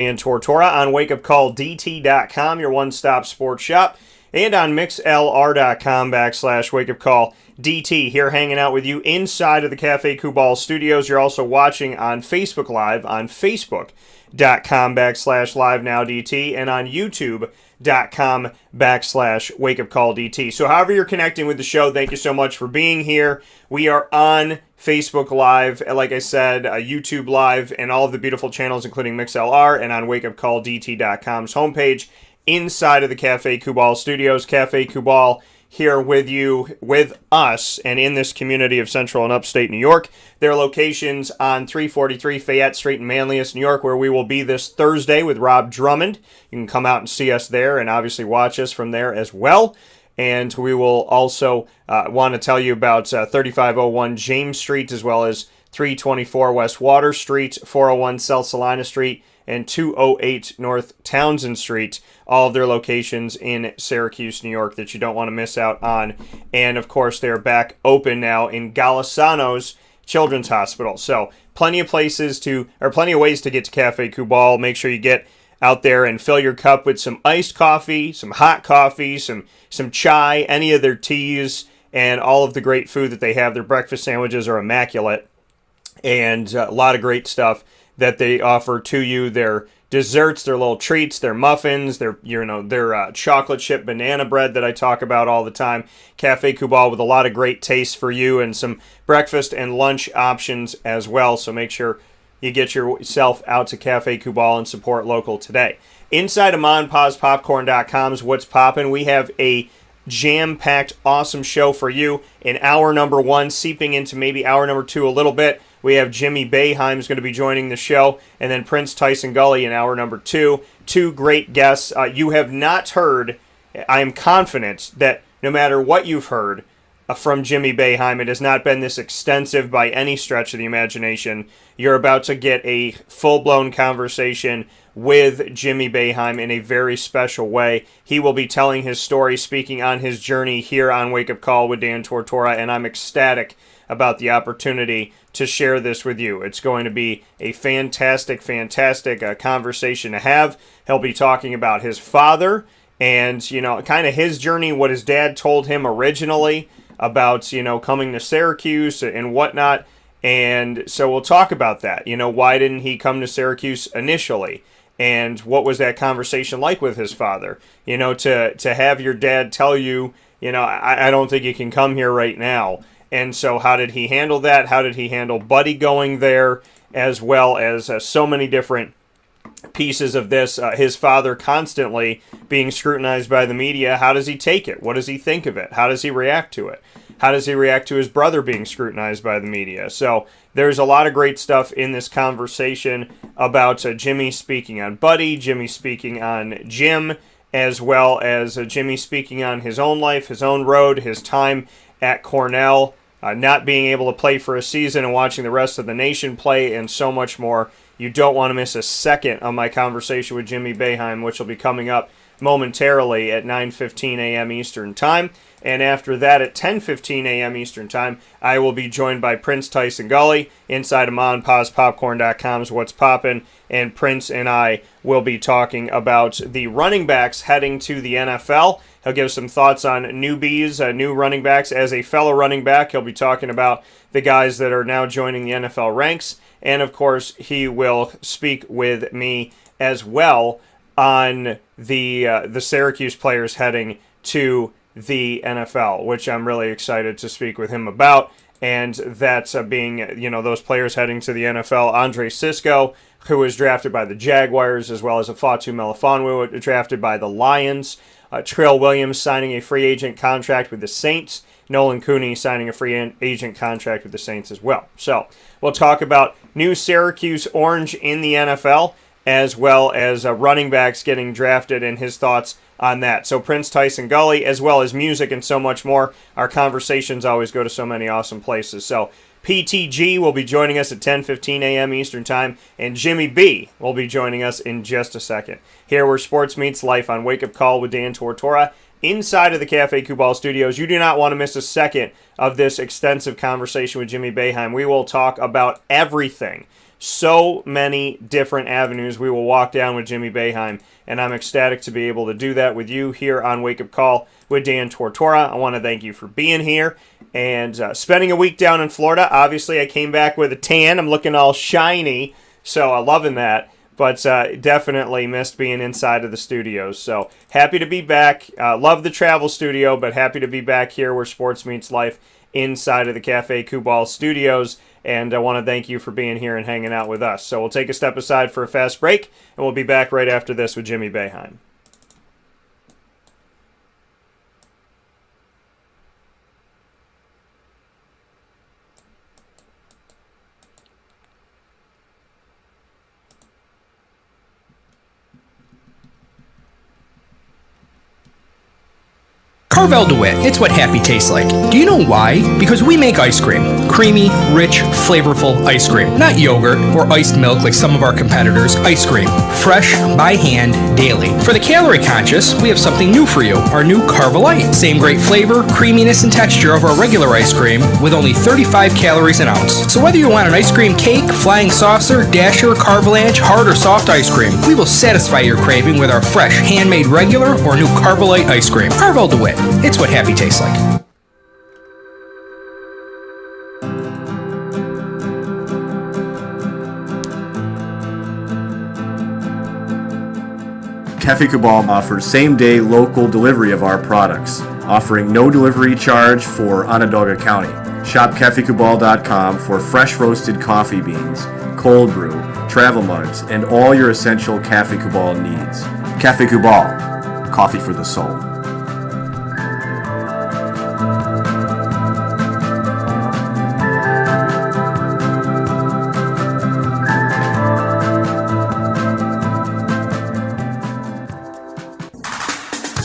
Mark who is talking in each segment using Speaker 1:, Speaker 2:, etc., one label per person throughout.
Speaker 1: Dan Tortora on wakeupcalldt.com, your one-stop sports shop, and on mixlr.com/wakeupcalldt. Here hanging out with you inside of the Cafe Kubal studios. You're also watching on Facebook Live on facebook.com/live-now-DT and on youtube.com/wakeupcalldt. So however you're connecting with the show, thank you so much for being here. We are on Facebook Live, like I said, YouTube Live, and all of the beautiful channels, including MixLR, and on wakeupcalldt.com's homepage, inside of the Cafe Kubal studios. Cafe Kubal here with you, with us, and in this community of Central and Upstate New York. Their locations on 343 Fayette Street in Manlius, New York, where we will be this Thursday with Rob Drummond. You can come out and see us there and obviously watch us from there as well. And we will also want to tell you about 3501 James Street, as well as 324 West Water Street, 401 South Salina Street, and 208 North Townsend Street. All of their locations in Syracuse, New York, that you don't want to miss out on. And, of course, they're back open now in Golisano's Children's Hospital. So plenty of ways to get to Cafe Kubal. Make sure you get out there and fill your cup with some iced coffee, some hot coffee, some chai, any of their teas, and all of the great food that they have. Their breakfast sandwiches are immaculate, and a lot of great stuff that they offer to you. Their desserts, their little treats, their muffins, their chocolate chip banana bread that I talk about all the time. Cafe Kubal with a lot of great taste for you, and some breakfast and lunch options as well. So make sure you get yourself out to Cafe Kubal and support local today. Inside of MonPazPopcorn.com's What's Poppin', we have a jam-packed, awesome show for you. In hour number one, seeping into maybe hour number two a little bit, we have Jimmy Boeheim is going to be joining the show, and then Prince-Tyson Gulley in hour number two. Two great guests. You have not heard, I am confident that no matter what you've heard from Jimmy Boeheim, it has not been this extensive by any stretch of the imagination. You're about to get a full-blown conversation with Jimmy Boeheim in a very special way. He will be telling his story, speaking on his journey here on Wake Up Call with Dan Tortora, and I'm ecstatic about the opportunity to share this with you. It's going to be a fantastic conversation to have. He'll be talking about his father and, kind of his journey, what his dad told him originally about, coming to Syracuse and whatnot. And so we'll talk about that. Why didn't he come to Syracuse initially? And what was that conversation like with his father? To have your dad tell you, I don't think you can come here right now. And so how did he handle that? How did he handle Buddy going there, as well as so many different pieces of this? His father constantly being scrutinized by the media. How does he take it? What does he think of it? How does he react to it? How does he react to his brother being scrutinized by the media? So there's a lot of great stuff in this conversation about Jimmy speaking on Buddy, Jimmy speaking on Jim, as well as Jimmy speaking on his own life, his own road, his time at Cornell, not being able to play for a season and watching the rest of the nation play, and so much more. You don't want to miss a second of my conversation with Jimmy Boeheim, which will be coming up momentarily at 9:15 a.m. Eastern Time. And after that, at 10:15 a.m. Eastern Time, I will be joined by Prince-Tyson Gulley inside of MonPazPopcorn.com's What's Poppin'. And Prince and I will be talking about the running backs heading to the NFL. He'll give some thoughts on newbies, new running backs. As a fellow running back, he'll be talking about the guys that are now joining the NFL ranks. And, of course, he will speak with me as well on the Syracuse players heading to the NFL, which I'm really excited to speak with him about. And that's being, those players heading to the NFL. Andre Sisco, who was drafted by the Jaguars, as well as Fatu Melifonwu, drafted by the Lions. Trill Williams signing a free agent contract with the Saints. Nolan Cooney signing a free agent contract with the Saints as well. So we'll talk about new Syracuse Orange in the NFL, as well as running backs getting drafted and his thoughts on that. So Prince-Tyson Gulley, as well as music and so much more. Our conversations always go to so many awesome places. So PTG will be joining us at 10:15 a.m. Eastern Time, and Jimmy B will be joining us in just a second. Here where sports meets life on Wake Up Call with Dan Tortora, inside of the Cafe Kubal studios. You do not want to miss a second of this extensive conversation with Jimmy Boeheim. We will talk about everything So many different avenues we will walk down with Jimmy Boeheim, and I'm ecstatic to be able to do that with you here on Wake Up Call with Dan Tortora. I want to thank you for being here and spending a week down in Florida. Obviously, I came back with a tan. I'm looking all shiny, so I'm loving that. But definitely missed being inside of the studios. So happy to be back. Love the travel studio, but happy to be back here where sports meets life inside of the Cafe Kubal studios. And I want to thank you for being here and hanging out with us. So we'll take a step aside for a fast break, and we'll be back right after this with Jimmy Boeheim.
Speaker 2: Carvel DeWitt, it's what happy tastes like. Do you know why? Because we make ice cream. Creamy, rich, flavorful ice cream. Not yogurt or iced milk like some of our competitors. Ice cream. Fresh, by hand, daily. For the calorie conscious, we have something new for you. Our new Carvelite. Same great flavor, creaminess, and texture of our regular ice cream with only 35 calories an ounce. So whether you want an ice cream cake, flying saucer, dasher, carvalanche, hard or soft ice cream, we will satisfy your craving with our fresh, handmade regular or new Carvelite ice cream. Carvel DeWitt. It's what happy tastes like.
Speaker 3: Cafe Kubal offers same-day local delivery of our products, offering no delivery charge for Onondaga County. Shop cafekubal.com for fresh roasted coffee beans, cold brew, travel mugs, and all your essential Cafe Kubal needs. Cafe Kubal, coffee for the soul.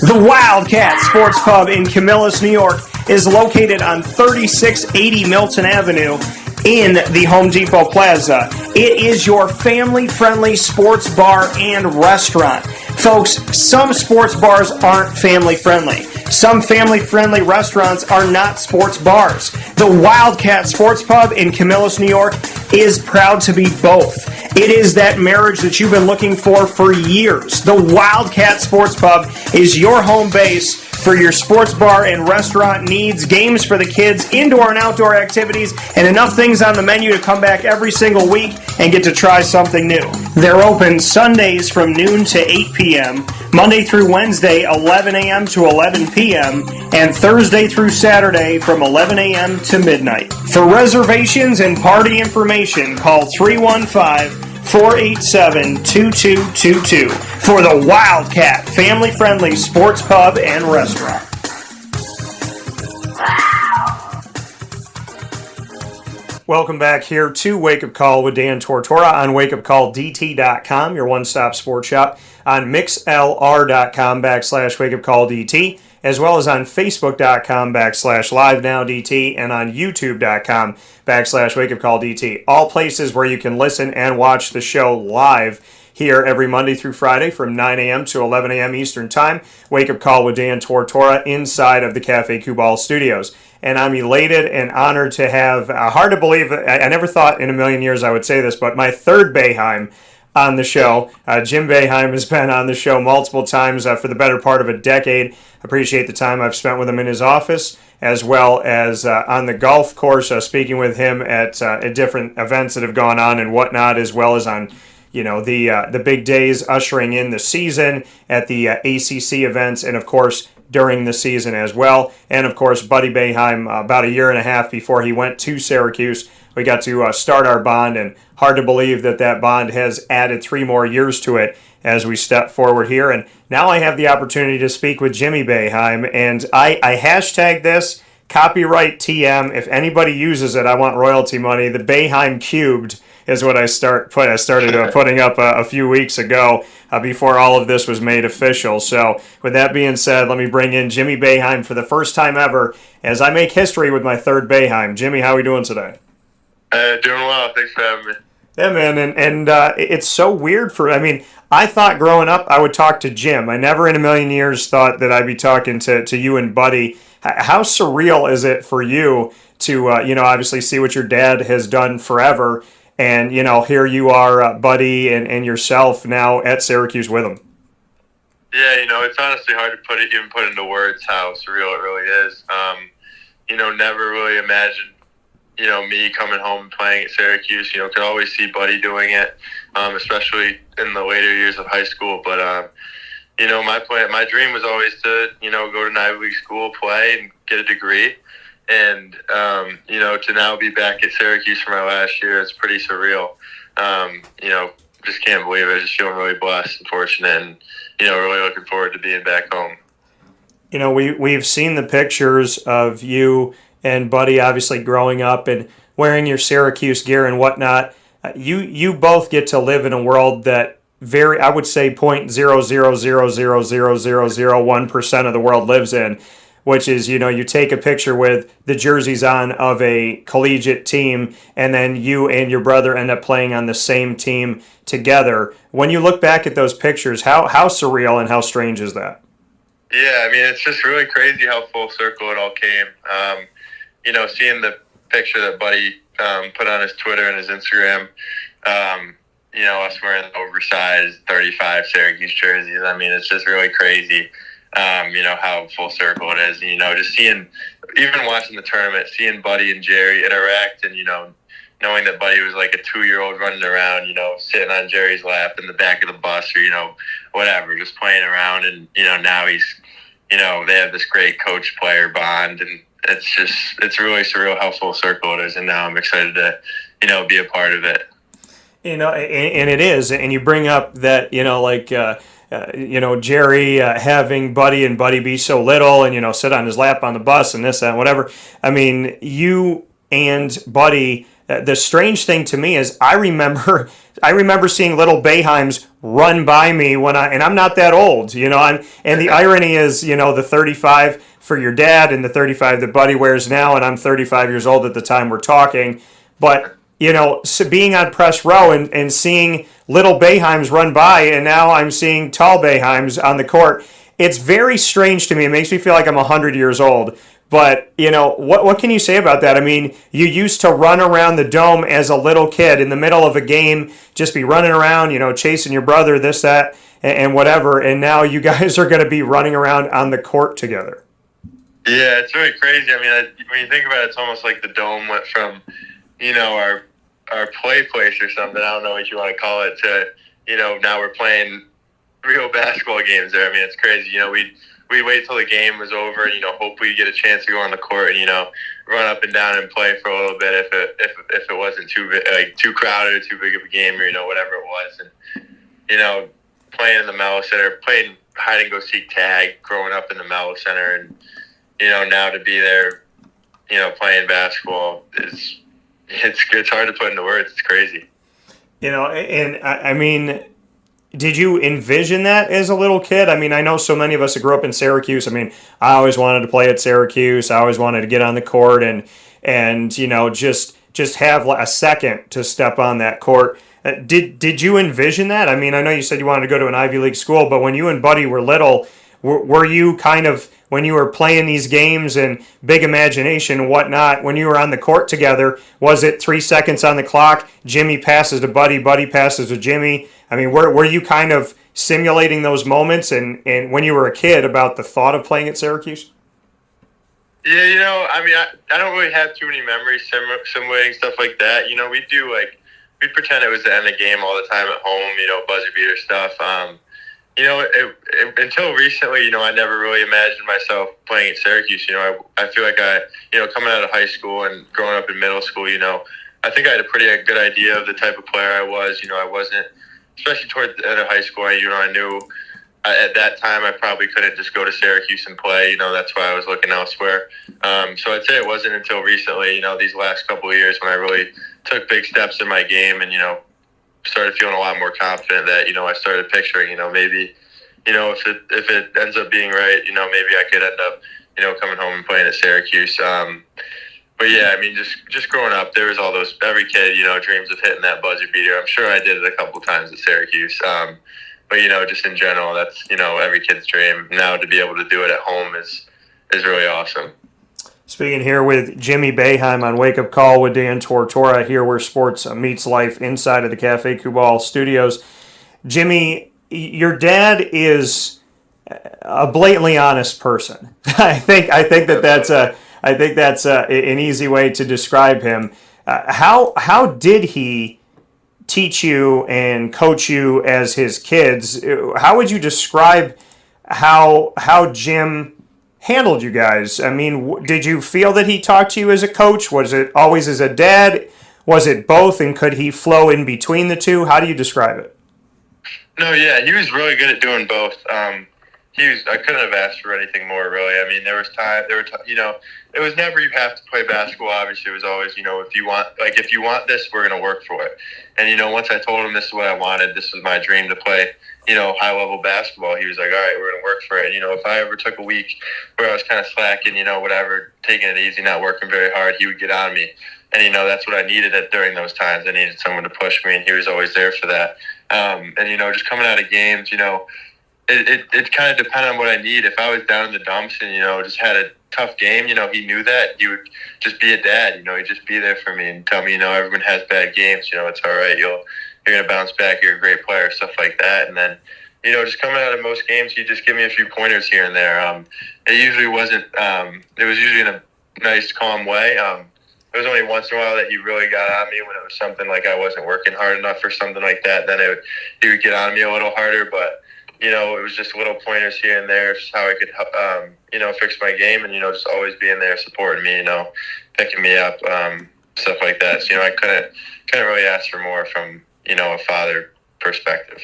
Speaker 1: The Wildcat Sports Pub in Camillus, New York is located on 3680 Milton Avenue in the Home Depot Plaza. It is your family-friendly sports bar and restaurant. Folks, some sports bars aren't family-friendly. Some family-friendly restaurants are not sports bars. The Wildcat Sports Pub in Camillus, New York is proud to be both. It is that marriage that you've been looking for years. The Wildcat Sports Pub is your home base for your sports bar and restaurant needs, games for the kids, indoor and outdoor activities, and enough things on the menu to come back every single week and get to try something new. They're open Sundays from noon to 8 p.m., Monday through Wednesday, 11 a.m. to 11 p.m., and Thursday through Saturday from 11 a.m. to midnight. For reservations and party information, call 315-487-2222 for the Wildcat family-friendly sports pub and restaurant. Welcome back here to Wake Up Call with Dan Tortora on wakeupcalldt.com, your one-stop sports shop, on mixlr.com/wakeupcalldt, as well as on facebook.com/livenowdt, and on youtube.com/wakeupcalldt. All places where you can listen and watch the show live here every Monday through Friday from 9 a.m. to 11 a.m. Eastern Time. Wake Up Call with Dan Tortora inside of the Cafe Kubal studios. And I'm elated and honored to have, hard to believe, I never thought in a million years I would say this, but my third Boeheim on the show. Jim Boeheim has been on the show multiple times for the better part of a decade. Appreciate the time I've spent with him in his office, as well as on the golf course, speaking with him at different events that have gone on and whatnot, as well as on the big days ushering in the season at the ACC events, and of course during the season as well. And of course Buddy Boeheim, about a year and a half before he went to Syracuse, we got to start our bond, and hard to believe that bond has added 3 more years to it as we step forward here. And now I have the opportunity to speak with Jimmy Boeheim, and I hashtag this copyright TM. If anybody uses it, I want royalty money. The Boeheim Cubed is what I started putting up a few weeks ago before all of this was made official. So with that being said, let me bring in Jimmy Boeheim for the first time ever as I make history with my third Boeheim. Jimmy, how are we doing today?
Speaker 4: Doing well. Thanks for having me.
Speaker 1: Yeah, man, and it's so weird I thought growing up I would talk to Jim. I never in a million years thought that I'd be talking to you and Buddy. How surreal is it for you to, obviously see what your dad has done forever, And, here you are, Buddy and yourself now at Syracuse with them.
Speaker 4: Yeah, it's honestly hard to even put into words how surreal it really is. Never really imagined, me coming home and playing at Syracuse. Could always see Buddy doing it, especially in the later years of high school. But, my dream was always to, go to an Ivy League school, play, and get a degree. And, to now be back at Syracuse for my last year, it's pretty surreal. Just can't believe it. Just feeling really blessed and fortunate, and, really looking forward to being back home.
Speaker 1: We've seen the pictures of you and Buddy obviously growing up and wearing your Syracuse gear and whatnot. You both get to live in a world that I would say 0.0000001% of the world lives in, which is, you take a picture with the jerseys on of a collegiate team, and then you and your brother end up playing on the same team together. When you look back at those pictures, how surreal and how strange is that?
Speaker 4: Yeah, it's just really crazy how full circle it all came. Seeing the picture that Buddy put on his Twitter and his Instagram, us wearing oversized 35 Syracuse jerseys. It's just really crazy, how full circle it is. And, just even watching the tournament, seeing Buddy and Jerry interact, and, knowing that Buddy was like a 2-year-old running around, sitting on Jerry's lap in the back of the bus or, whatever, just playing around. And, now he's, they have this great coach-player bond, and it's really surreal how full circle it is. And now I'm excited to, be a part of it.
Speaker 1: And it is. And you bring up that, Jerry having Buddy and Buddy be so little and, sit on his lap on the bus and this, that, and whatever. You and Buddy, the strange thing to me is I remember seeing little Boeheims run by me and I'm not that old, and the irony is, the 35 for your dad and the 35 that Buddy wears now, and I'm 35 years old at the time we're talking, but so being on press row and seeing little Boeheims run by, and now I'm seeing tall Boeheims on the court. It's very strange to me. It makes me feel like I'm 100 years old. But, what can you say about that? You used to run around the dome as a little kid in the middle of a game, just be running around, chasing your brother, this, that, and whatever. And now you guys are going to be running around on the court together.
Speaker 4: Yeah, it's really crazy. When you think about it, it's almost like the dome went from, our play place or something, I don't know what you want to call it, to, now we're playing real basketball games there. It's crazy. We'd wait till the game was over and, hope we get a chance to go on the court and, run up and down and play for a little bit if it wasn't too crowded or too big of a game, or, whatever it was. And, playing in the Mello Center, playing hide and go seek tag growing up in the Mello Center, and, now to be there, playing basketball it's hard to put into words. It's crazy.
Speaker 1: And did you envision that as a little kid? I know so many of us that grew up in Syracuse. I always wanted to play at Syracuse. I always wanted to get on the court and just have a second to step on that court. Did you envision that? I know you said you wanted to go to an Ivy League school, but when you and Buddy were little, were you kind of, when you were playing these games and big imagination and whatnot, when you were on the court together, was it 3 seconds on the clock, Jimmy passes to Buddy, Buddy passes to Jimmy? Were you kind of simulating those moments and when you were a kid about the thought of playing at Syracuse?
Speaker 4: Yeah, I don't really have too many memories simulating stuff like that. We'd pretend it was the end of the game all the time at home, buzzer beater stuff. Until recently, I never really imagined myself playing at Syracuse. I feel like coming out of high school and growing up in middle school, I think I had a pretty good idea of the type of player I was. I wasn't, especially toward the end of high school, I knew at that time I probably couldn't just go to Syracuse and play. That's why I was looking elsewhere. So I'd say it wasn't until recently, these last couple of years when I really took big steps in my game and, started feeling a lot more confident that, I started picturing, maybe, if it ends up being right, maybe I could end up, coming home and playing at Syracuse. But yeah, just growing up, there was all those, every kid, dreams of hitting that buzzer beater. I'm sure I did it a couple times at Syracuse. But, just in general, that's, every kid's dream. Now to be able to do it at home is really awesome.
Speaker 1: Speaking here with Jimmy Boeheim on Wake Up Call with Dan Tortora, here where sports meets life inside of the Cafe Cubal studios. Jimmy, your dad is a blatantly honest person. I think that's an easy way to describe him. How did he teach you and coach you as his kids? How would you describe how Jim handled you guys? I mean, did you feel that he talked to you as a coach? Was it always as a dad? Was it both? And could he flow in between the two? How do you describe it?
Speaker 4: No, yeah, he was really good at doing both. I couldn't have asked for anything more, really. I mean, it was never you have to play basketball. Obviously, it was always, if you want this, we're going to work for it. And, once I told him this is what I wanted, this was my dream to play, high-level basketball, he was like, all right, we're going to work for it. If I ever took a week where I was kind of slacking, whatever, taking it easy, not working very hard, he would get on me. And, that's what I needed during those times. I needed someone to push me, and he was always there for that. And, just coming out of games, it kind of depended on what I need. If I was down in the dumps and, just had a tough game, he knew that. He would just be a dad, he'd just be there for me and tell me, everyone has bad games, it's all right. You're going to bounce back. You're a great player, stuff like that. And then, just coming out of most games, he'd just give me a few pointers here and there. It usually wasn't, it was usually in a nice, calm way. It was only once in a while that he really got on me when it was something like I wasn't working hard enough or something like that. Then he would get on me a little harder, but it was just little pointers here and there, just how I could, fix my game and, just always being there supporting me, picking me up, stuff like that. So, I couldn't really ask for more from, a father perspective.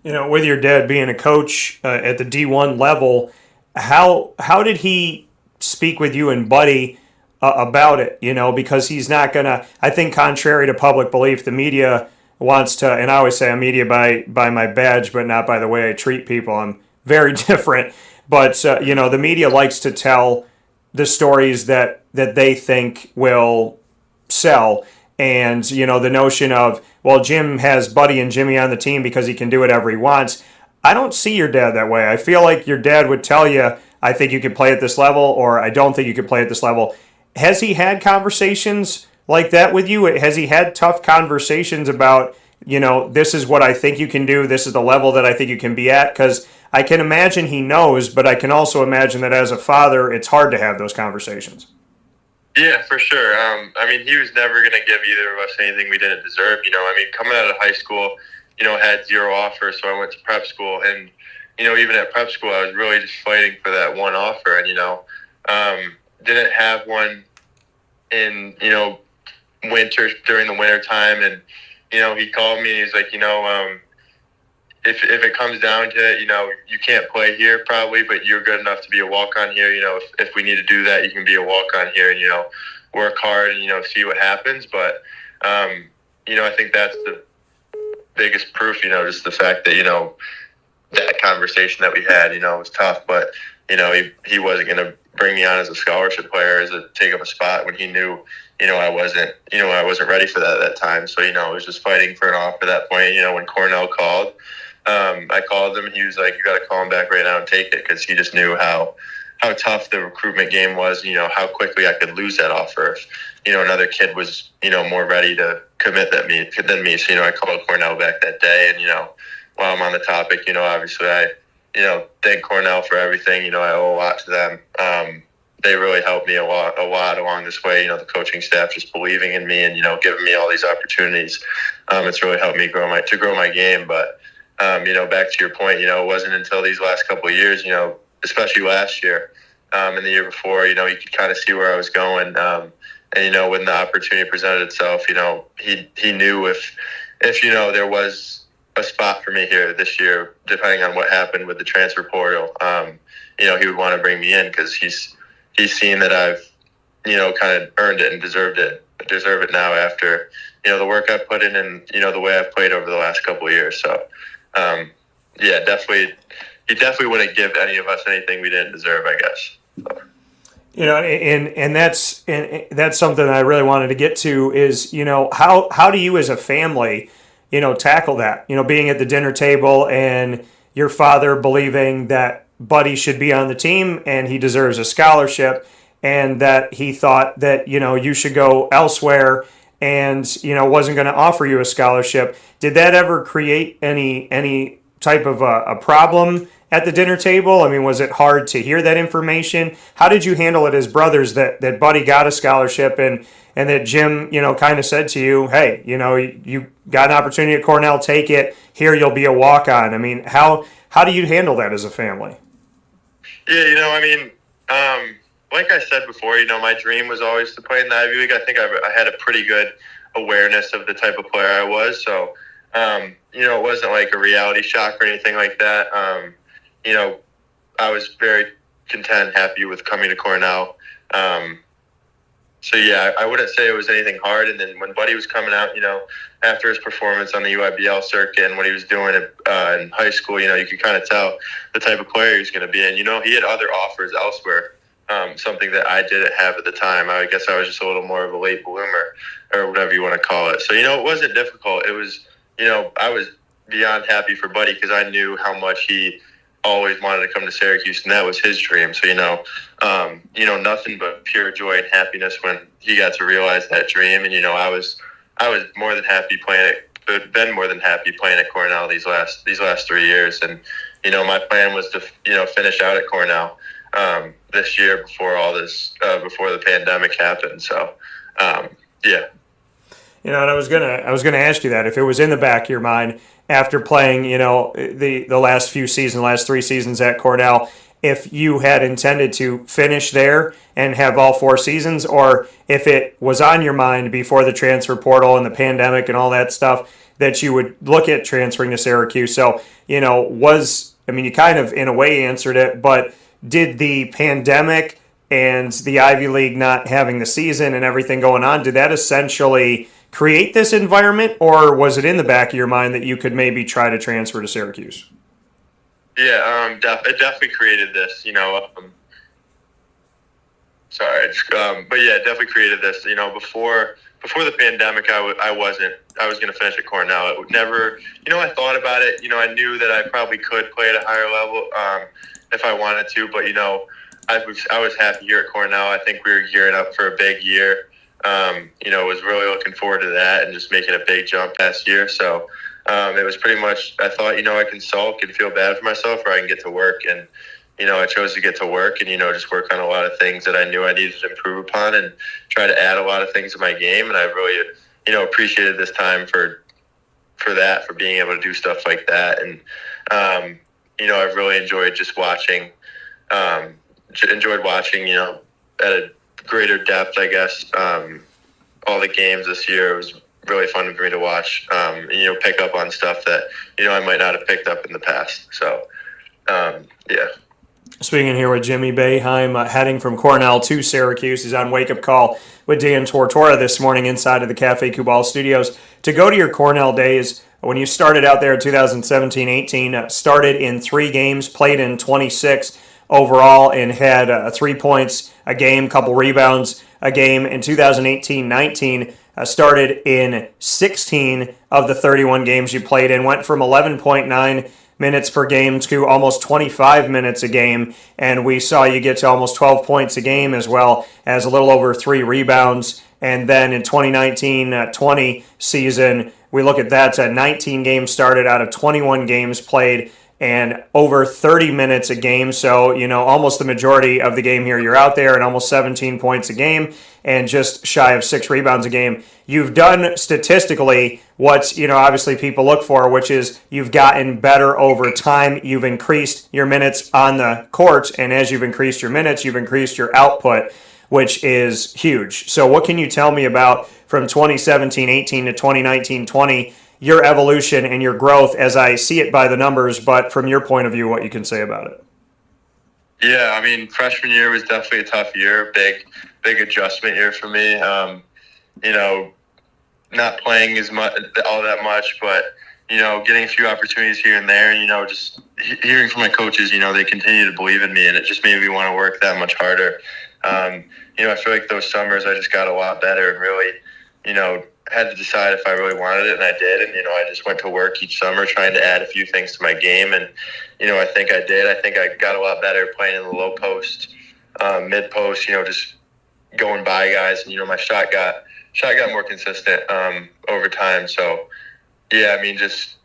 Speaker 1: With your dad being a coach at the D1 level, how did he speak with you and Buddy about it? Because he's not going to, I think contrary to public belief, the media wants to, and I always say I'm media by my badge, but not by the way I treat people. I'm very different. But, the media likes to tell the stories that they think will sell. And, the notion of, well, Jim has Buddy and Jimmy on the team because he can do whatever he wants. I don't see your dad that way. I feel like your dad would tell you, I think you could play at this level, or I don't think you could play at this level. Has he had conversations like that with you? Has he had tough conversations about, this is what I think you can do, this is the level that I think you can be at? Because I can imagine he knows, but I can also imagine that as a father, it's hard to have those conversations.
Speaker 4: Yeah, for sure. He was never going to give either of us anything we didn't deserve. Coming out of high school, had zero offers, so I went to prep school. And, even at prep school, I was really just fighting for that one offer. And, didn't have one in, winter, during the winter time. And, he called me and he's like, if it comes down to it, you can't play here probably, but you're good enough to be a walk-on here. If we need to do that, you can be a walk-on here and, work hard and, see what happens. But, I think that's the biggest proof, just the fact that, that conversation that we had, was tough, but, he wasn't going to bring me on as a scholarship player, as a take up a spot when he knew, I wasn't ready for that at that time. So, I was just fighting for an offer at that point. When Cornell called, I called him and he was like, you got to call him back right now and take it, because he just knew how tough the recruitment game was, how quickly I could lose that offer if, another kid was, more ready to commit than me. So, I called Cornell back that day. And, while I'm on the topic, obviously I, thank Cornell for everything. I owe a lot to them. They really helped me a lot along this way. The coaching staff just believing in me and, giving me all these opportunities. It's really helped me grow my game. But, back to your point, it wasn't until these last couple of years, especially last year and the year before, you could kind of see where I was going. And, when the opportunity presented itself, he knew if there was a spot for me here this year, depending on what happened with the transfer portal, he would want to bring me in, because he's seen that I've, kind of earned it and deserve it now after, the work I've put in and, the way I've played over the last couple of years. So, definitely, he definitely wouldn't give any of us anything we didn't deserve, I guess. So.
Speaker 1: And that's something I really wanted to get to is, how do you as a family, tackle that, being at the dinner table and your father believing that Buddy should be on the team and he deserves a scholarship, and that he thought that, you should go elsewhere and, wasn't going to offer you a scholarship. Did that ever create any type of a problem at the dinner table? I mean, was it hard to hear that information? How did you handle it as brothers that Buddy got a scholarship and that Jim, kind of said to you, hey, you got an opportunity at Cornell, take it. Here you'll be a walk-on. I mean, how do you handle that as a family?
Speaker 4: Yeah, like I said before, my dream was always to play in the Ivy League. I think I had a pretty good awareness of the type of player I was. So, it wasn't like a reality shock or anything like that. I was very content, happy with coming to Cornell. So, yeah, I wouldn't say it was anything hard. And then when Buddy was coming out, after his performance on the UIBL circuit and what he was doing in high school, you could kind of tell the type of player he was going to be. And, he had other offers elsewhere, something that I didn't have at the time. I guess I was just a little more of a late bloomer or whatever you want to call it. So, it wasn't difficult. It was, I was beyond happy for Buddy because I knew how much he always wanted to come to Syracuse, and that was his dream. So, nothing but pure joy and happiness when he got to realize that dream. And, I was more than happy been more than happy playing at Cornell these last 3 years. And, my plan was to, finish out at Cornell this year before all this, before the pandemic happened. So, yeah.
Speaker 1: And I was gonna ask you that if it was in the back of your mind after playing, the last 3 seasons at Cornell, if you had intended to finish there and have all 4 seasons, or if it was on your mind before the transfer portal and the pandemic and all that stuff that you would look at transferring to Syracuse. So, you kind of in a way answered it, but did the pandemic and the Ivy League not having the season and everything going on, did that essentially create this environment, or was it in the back of your mind that you could maybe try to transfer to Syracuse?
Speaker 4: Yeah, it definitely created this, but yeah, it definitely created this. Before the pandemic, I was going to finish at Cornell. It would never, I thought about it. I knew that I probably could play at a higher level if I wanted to, but I was happy here at Cornell. I think we were gearing up for a big year. Was really looking forward to that and just making a big jump past year. So it was pretty much, I thought, I can sulk and feel bad for myself, or I can get to work. And, I chose to get to work and, just work on a lot of things that I knew I needed to improve upon and try to add a lot of things to my game. And I really, appreciated this time for being able to do stuff like that. And, I've really enjoyed just watching, at a greater depth, I guess, all the games this year. It was really fun for me to watch, pick up on stuff that, I might not have picked up in the past. So, yeah.
Speaker 1: Speaking here with Jimmy Boeheim, heading from Cornell to Syracuse. He's on Wake Up Call with Dan Tortora this morning inside of the Cafe Kubal studios. To go to your Cornell days, when you started out there in 2017-18, started in 3 games, played in 26 overall, and had 3 points a game, couple rebounds a game. In 2018-19, started in 16 of the 31 games you played in, went from 11.9 minutes per game to almost 25 minutes a game, and we saw you get to almost 12 points a game as well as a little over 3 rebounds. And then in 2019-20 season, we look at that, 19 games started out of 21 games played and over 30 minutes a game. So, almost the majority of the game here, you're out there and almost 17 points a game and just shy of 6 rebounds a game. You've done statistically what, obviously people look for, which is you've gotten better over time. You've increased your minutes on the court, and as you've increased your minutes, you've increased your output, which is huge. So what can you tell me about from 2017-18 to 2019-20, your evolution and your growth as I see it by the numbers, but from your point of view, what you can say about it?
Speaker 4: Yeah, freshman year was definitely a tough year, big adjustment year for me. Not playing all that much, but, getting a few opportunities here and there, and, just hearing from my coaches, they continue to believe in me, and it just made me want to work that much harder. I feel like those summers I just got a lot better and really, had to decide if I really wanted it, and I did. And, I just went to work each summer trying to add a few things to my game. And, I think I did. I think I got a lot better playing in the low post, mid post, just going by guys, and my shot got more consistent over time. So yeah, I mean, just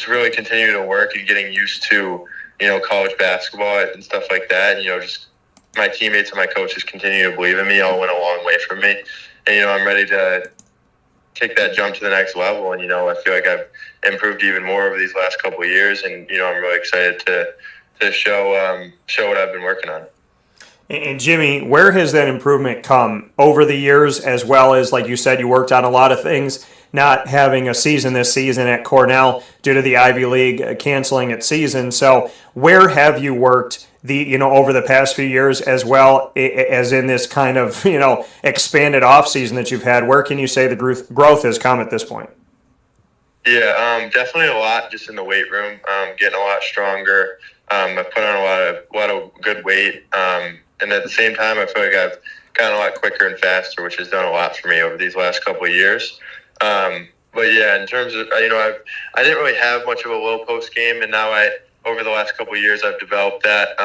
Speaker 4: really continue to work and getting used to college basketball and stuff like that. And just my teammates and my coaches continue to believe in me. All went a long way for me, and I'm ready to take that jump to the next level. And I feel like I've improved even more over these last couple of years, and I'm really excited to show what I've been working on.
Speaker 1: And Jimmy, where has that improvement come over the years, as well as, like you said, you worked on a lot of things, not having a season this season at Cornell due to the Ivy League canceling its season. So where have you worked over the past few years, as well as in this kind of, expanded off season that you've had? Where can you say the growth has come at this point?
Speaker 4: Yeah, definitely a lot just in the weight room, getting a lot stronger. I've put on a lot of good weight. And at the same time, I feel like I've gotten a lot quicker and faster, which has done a lot for me over these last couple of years. But yeah, in terms of, I didn't really have much of a low post game, and now over the last couple of years, I've developed that.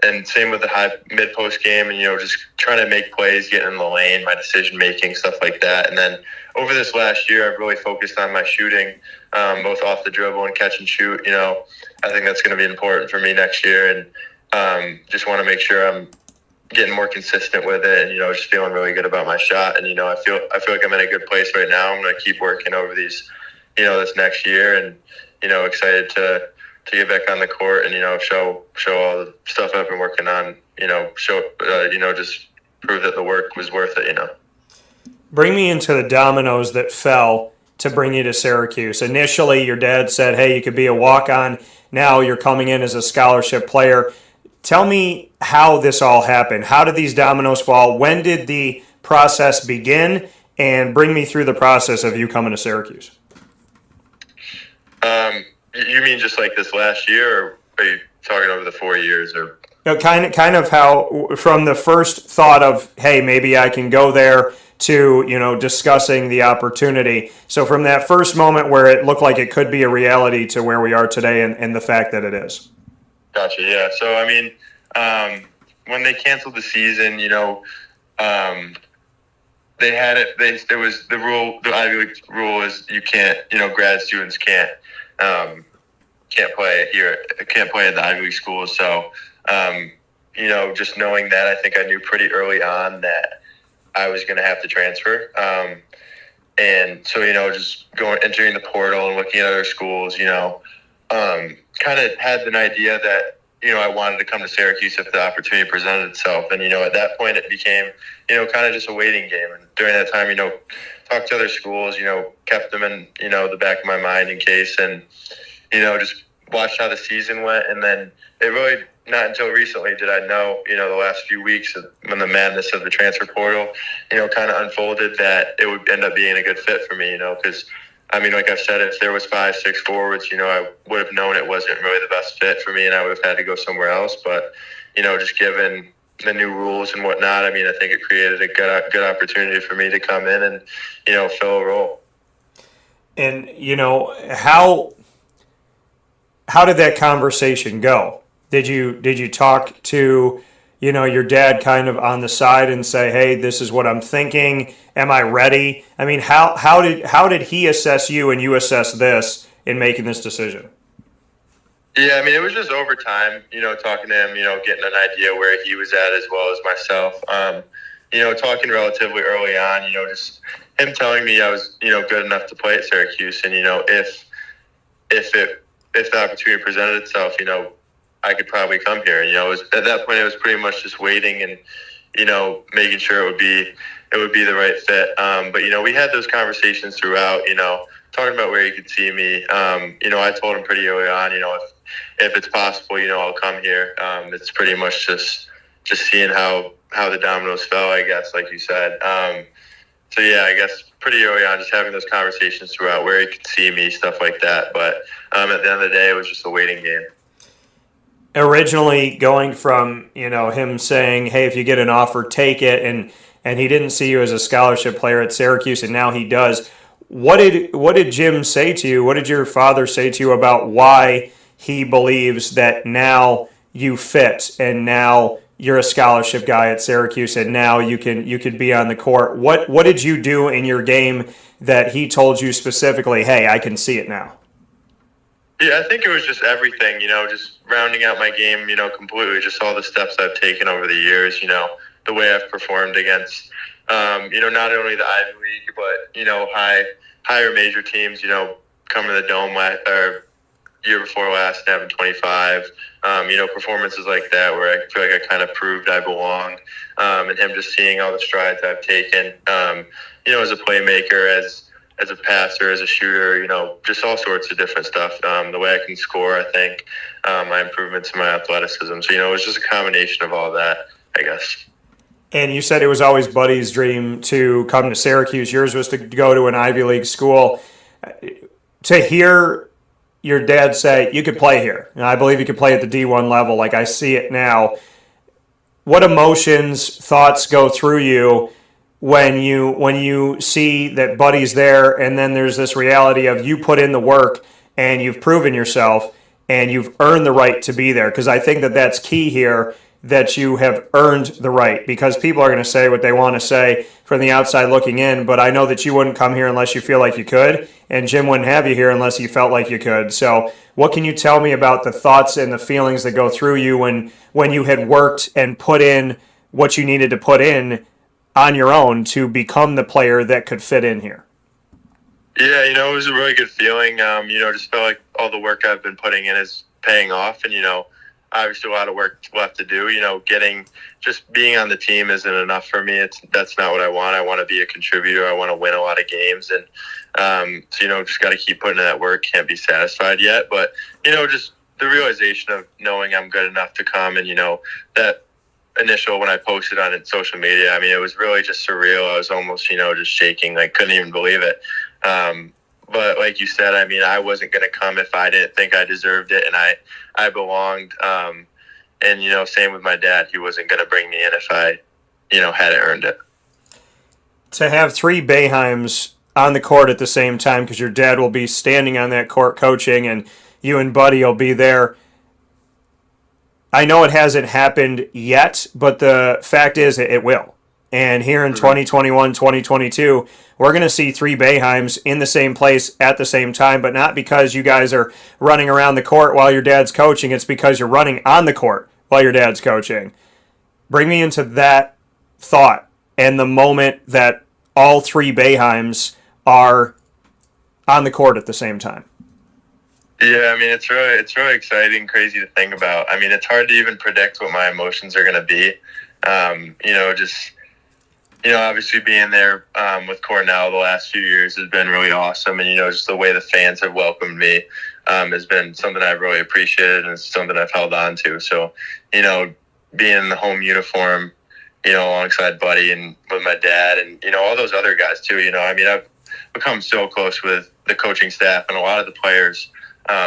Speaker 4: And same with the high mid post game, and just trying to make plays, getting in the lane, my decision making, stuff like that. And then over this last year, I've really focused on my shooting, both off the dribble and catch and shoot. I think that's going to be important for me next year, and just want to make sure I'm getting more consistent with it, and just feeling really good about my shot. And I feel like I'm in a good place right now. I'm going to keep working over these, this next year, and excited to get back on the court and show all the stuff I've been working on. Just prove that the work was worth it.
Speaker 1: Bring me into the dominoes that fell to bring you to Syracuse. Initially, your dad said, "Hey, you could be a walk-on." Now you're coming in as a scholarship player. Tell me how this all happened. How did these dominoes fall? When did the process begin? And bring me through the process of you coming to Syracuse.
Speaker 4: You mean just like this last year, or are you talking over the 4 years? Or
Speaker 1: kind of how, from the first thought of, hey, maybe I can go there, to discussing the opportunity. So from that first moment where it looked like it could be a reality to where we are today, and the fact that it is.
Speaker 4: Gotcha. Yeah. So I mean, when they canceled the season, they had it. There was the rule. The Ivy League rule is you can't. Grad students can't play here. Can't play at the Ivy League schools. So just knowing that, I think I knew pretty early on that I was going to have to transfer. And so just entering the portal and looking at other schools, kind of had an idea that, I wanted to come to Syracuse if the opportunity presented itself. And, at that point it became, kind of just a waiting game. And during that time, talked to other schools, kept them in, the back of my mind in case, and, just watched how the season went. And then it really, not until recently did I know, the last few weeks when the madness of the transfer portal, kind of unfolded, that it would end up being a good fit for me, because like I've said, if there was 5-6 forwards, I would have known it wasn't really the best fit for me, and I would have had to go somewhere else. But, just given the new rules and whatnot, I think it created a good opportunity for me to come in and, fill a role.
Speaker 1: And, how did that conversation go? Did you talk to, your dad kind of on the side and say, hey, this is what I'm thinking. Am I ready? How did he assess you and you assess this in making this decision?
Speaker 4: Yeah, it was just over time, talking to him, getting an idea where he was at as well as myself. Talking relatively early on, just him telling me I was, good enough to play at Syracuse. And, if the opportunity presented itself, I could probably come here. At that point, it was pretty much just waiting and, making sure it would be the right fit. But, we had those conversations throughout, talking about where he could see me. I told him pretty early on, if it's possible, I'll come here. It's pretty much just seeing how the dominoes fell, I guess, like you said. So, yeah, I guess pretty early on, just having those conversations throughout where he could see me, stuff like that. But at the end of the day, it was just a waiting game.
Speaker 1: Originally going from, him saying, hey, if you get an offer, take it, and he didn't see you as a scholarship player at Syracuse, and now he does. What did Jim say to you? What did your father say to you about why he believes that now you fit and now you're a scholarship guy at Syracuse, and now you could be on the court. What did you do in your game that he told you specifically, hey, I can see it now?
Speaker 4: Yeah, I think it was just everything, just rounding out my game, completely, just all the steps I've taken over the years, the way I've performed against, not only the Ivy League, but, higher major teams, coming to the Dome or year before last and having 25, performances like that where I feel like I kind of proved I belong, and him just seeing all the strides I've taken, as a playmaker, as a passer, as a shooter, just all sorts of different stuff. The way I can score, I think, my improvements in my athleticism. So, it was just a combination of all that, I guess.
Speaker 1: And you said it was always Buddy's dream to come to Syracuse. Yours was to go to an Ivy League school. To hear your dad say, you could play here, and I believe you could play at the D1 level like I see it now, what emotions, thoughts go through you when you see that Buddy's there, and then there's this reality of you put in the work and you've proven yourself and you've earned the right to be there? Because I think that that's key here, that you have earned the right, because people are going to say what they want to say from the outside looking in, but I know that you wouldn't come here unless you feel like you could, and Jim wouldn't have you here unless you felt like you could. So what can you tell me about the thoughts and the feelings that go through you when you had worked and put in what you needed to put in on your own to become the player that could fit in here?
Speaker 4: Yeah, it was a really good feeling. Just felt like all the work I've been putting in is paying off, and, obviously a lot of work left to do. Just being on the team isn't enough for me. That's not what I want. I want to be a contributor. I want to win a lot of games, and just got to keep putting in that work. Can't be satisfied yet, but just the realization of knowing I'm good enough to come, and that initial when I posted on it, social media, it was really just surreal. I was almost just shaking, like couldn't even believe it. But like you said, I wasn't going to come if I didn't think I deserved it and I belonged. And, same with my dad. He wasn't going to bring me in if I, hadn't earned it.
Speaker 1: To have three Boeheims on the court at the same time, because your dad will be standing on that court coaching and you and Buddy will be there. I know it hasn't happened yet, but the fact is it will. And here in 2021, 2022, we're going to see three Boeheims in the same place at the same time, but not because you guys are running around the court while your dad's coaching. It's because you're running on the court while your dad's coaching. Bring me into that thought and the moment that all three Boeheims are on the court at the same time.
Speaker 4: Yeah, it's really exciting, crazy to think about. It's hard to even predict what my emotions are going to be. Obviously being there with Cornell the last few years has been really awesome. And, just the way the fans have welcomed me has been something I've really appreciated, and it's something I've held on to. So, being in the home uniform, alongside Buddy and with my dad and, all those other guys too, I've become so close with the coaching staff and a lot of the players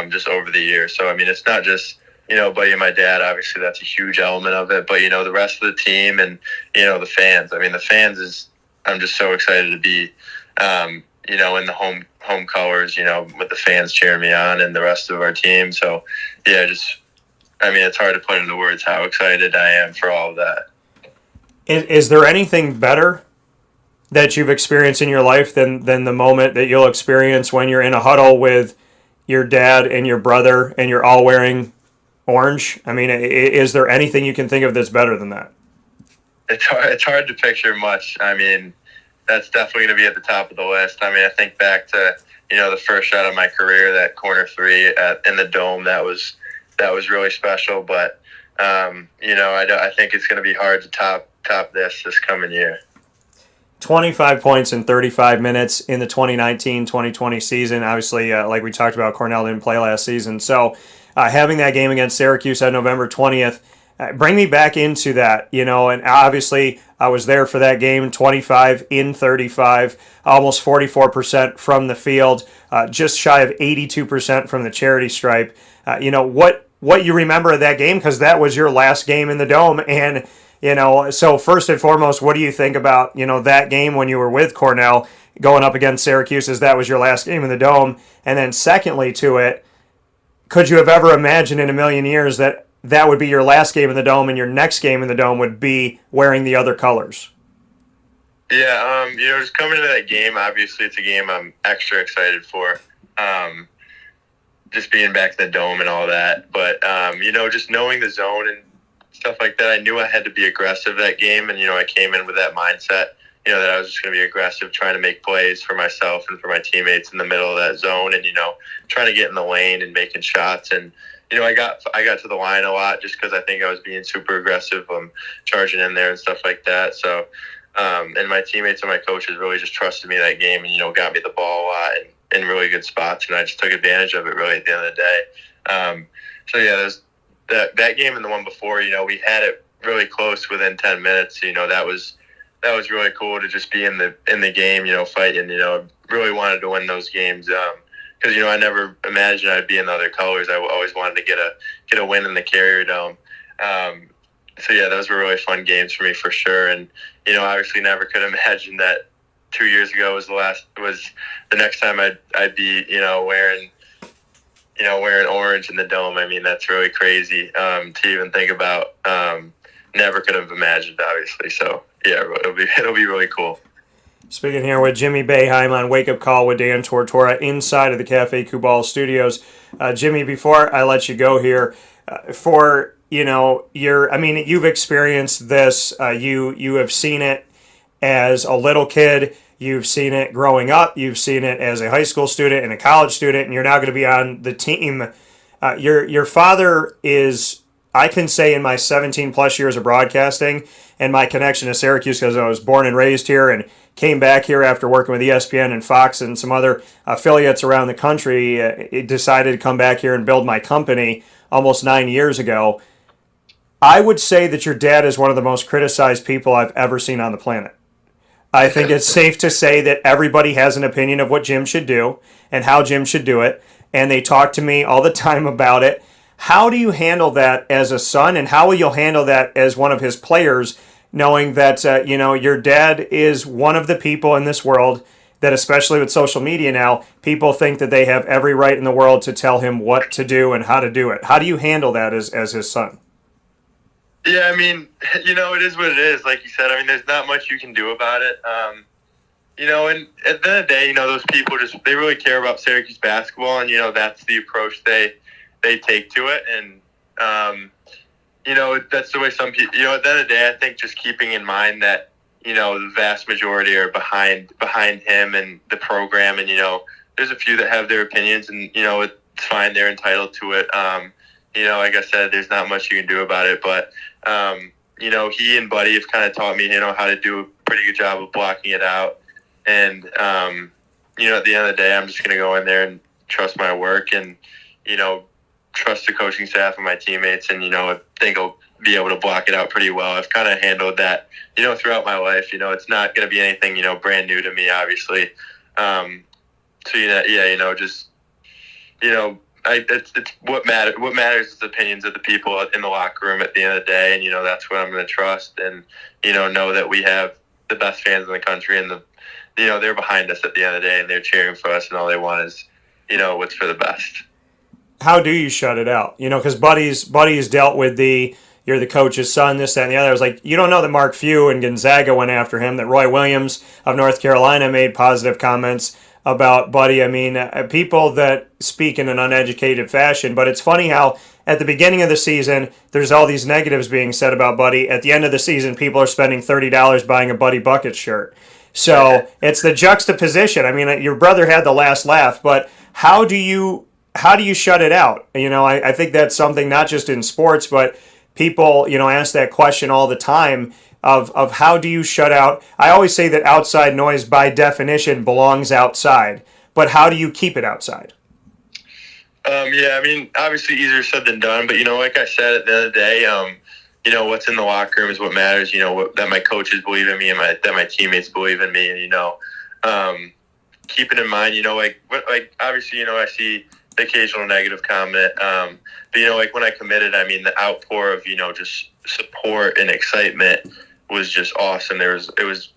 Speaker 4: just over the years. So, it's not just, Buddy and my dad, obviously that's a huge element of it, but, the rest of the team and, the fans. The fans I'm just so excited to be, in the home colors, with the fans cheering me on and the rest of our team. So, yeah, it's hard to put into words how excited I am for all of that.
Speaker 1: Is there anything better that you've experienced in your life than the moment that you'll experience when you're in a huddle with your dad and your brother and you're all wearing orange? Is there anything you can think of that's better than that?
Speaker 4: It's hard to picture much. That's definitely going to be at the top of the list. I think back to, the first shot of my career, that corner three in the Dome, that was really special. But, I think it's going to be hard to top this coming year.
Speaker 1: 25 points in 35 minutes in the 2019-2020 season. Obviously, like we talked about, Cornell didn't play last season. So having that game against Syracuse on November 20th, bring me back into that, and obviously I was there for that game, 25 in 35, almost 44% from the field, just shy of 82% from the charity stripe. What you remember of that game, because that was your last game in the Dome, and so first and foremost, what do you think about, that game when you were with Cornell going up against Syracuse, as that was your last game in the Dome? And then secondly to it, could you have ever imagined in a million years that that would be your last game in the Dome, and your next game in the Dome would be wearing the other colors.
Speaker 4: Yeah, just coming into that game, obviously it's a game I'm extra excited for. Just being back in the Dome and all that. But, just knowing the zone and stuff like that, I knew I had to be aggressive that game. And, I came in with that mindset, that I was just going to be aggressive, trying to make plays for myself and for my teammates in the middle of that zone and, trying to get in the lane and making shots. And, I got to the line a lot just because I think I was being super aggressive, charging in there and stuff like that. So, and my teammates and my coaches really just trusted me that game and, got me the ball a lot and in really good spots. And I just took advantage of it really at the end of the day. There's that game and the one before, we had it really close within 10 minutes. That was really cool to just be in the game, fighting, really wanted to win those games. Because, I never imagined I'd be in the other colors. I always wanted to get a win in the Carrier Dome. Those were really fun games for me for sure. And, obviously never could imagine that 2 years ago was the next time I'd be, wearing orange in the Dome. I mean, that's really crazy to even think about. Never could have imagined, obviously. So, yeah, it'll be really cool.
Speaker 1: Speaking here with Jimmy Boeheim on Wake Up Call with Dan Tortora inside of the Cafe Kubal studios. Jimmy, before I let you go here, you've experienced this. You have seen it as a little kid. You've seen it growing up. You've seen it as a high school student and a college student, and you're now going to be on the team. Your father is, I can say, in my 17 plus years of broadcasting and my connection to Syracuse, because I was born and raised here and came back here after working with ESPN and Fox and some other affiliates around the country, decided to come back here and build my company almost 9 years ago. I would say that your dad is one of the most criticized people I've ever seen on the planet. I think it's safe to say that everybody has an opinion of what Jim should do and how Jim should do it, and they talk to me all the time about it. How do you handle that as a son, and how will you handle that as one of his players, knowing that your dad is one of the people in this world that, especially with social media now, people think that they have every right in the world to tell him what to do and how to do it. How do you handle that as his son?
Speaker 4: Yeah, I mean, it is what it is. Like you said, I mean, there's not much you can do about it. And at the end of the day, those people they really care about Syracuse basketball, and, that's the approach they take to it. And, that's the way some people, at the end of the day, I think just keeping in mind that, the vast majority are behind him and the program. And, there's a few that have their opinions, and, it's fine. They're entitled to it. Like I said, there's not much you can do about it, but, he and Buddy have kind of taught me, how to do a pretty good job of blocking it out. And, at the end of the day, I'm just going to go in there and trust my work and, trust the coaching staff and my teammates. And, I think I'll be able to block it out pretty well. I've kind of handled that, throughout my life. It's not going to be anything, brand new to me, obviously. It's what matters. What matters is the opinions of the people in the locker room at the end of the day, and that's what I'm going to trust, and know that we have the best fans in the country, and they're behind us at the end of the day, and they're cheering for us, and all they want is what's for the best.
Speaker 1: How do you shut it out? Because Buddy's dealt with you're the coach's son, this, that, and the other. I was like, you don't know that Mark Few and Gonzaga went after him, that Roy Williams of North Carolina made positive comments about Buddy. I mean, people that speak in an uneducated fashion, but it's funny how at the beginning of the season, there's all these negatives being said about Buddy. At the end of the season, people are spending $30 buying a Buddy Bucket shirt. So it's the juxtaposition. I mean, your brother had the last laugh, but how do you shut it out? I think that's something not just in sports, but people, ask that question all the time. Of how do you shut out? I always say that outside noise by definition belongs outside, but how do you keep it outside?
Speaker 4: I mean, obviously easier said than done, but like I said, at the end of the day, what's in the locker room is what matters. That my coaches believe in me and that my teammates believe in me, and keeping in mind, obviously, I see the occasional negative comment, but when I committed, I mean, the outpour of just support and excitement was just awesome. It was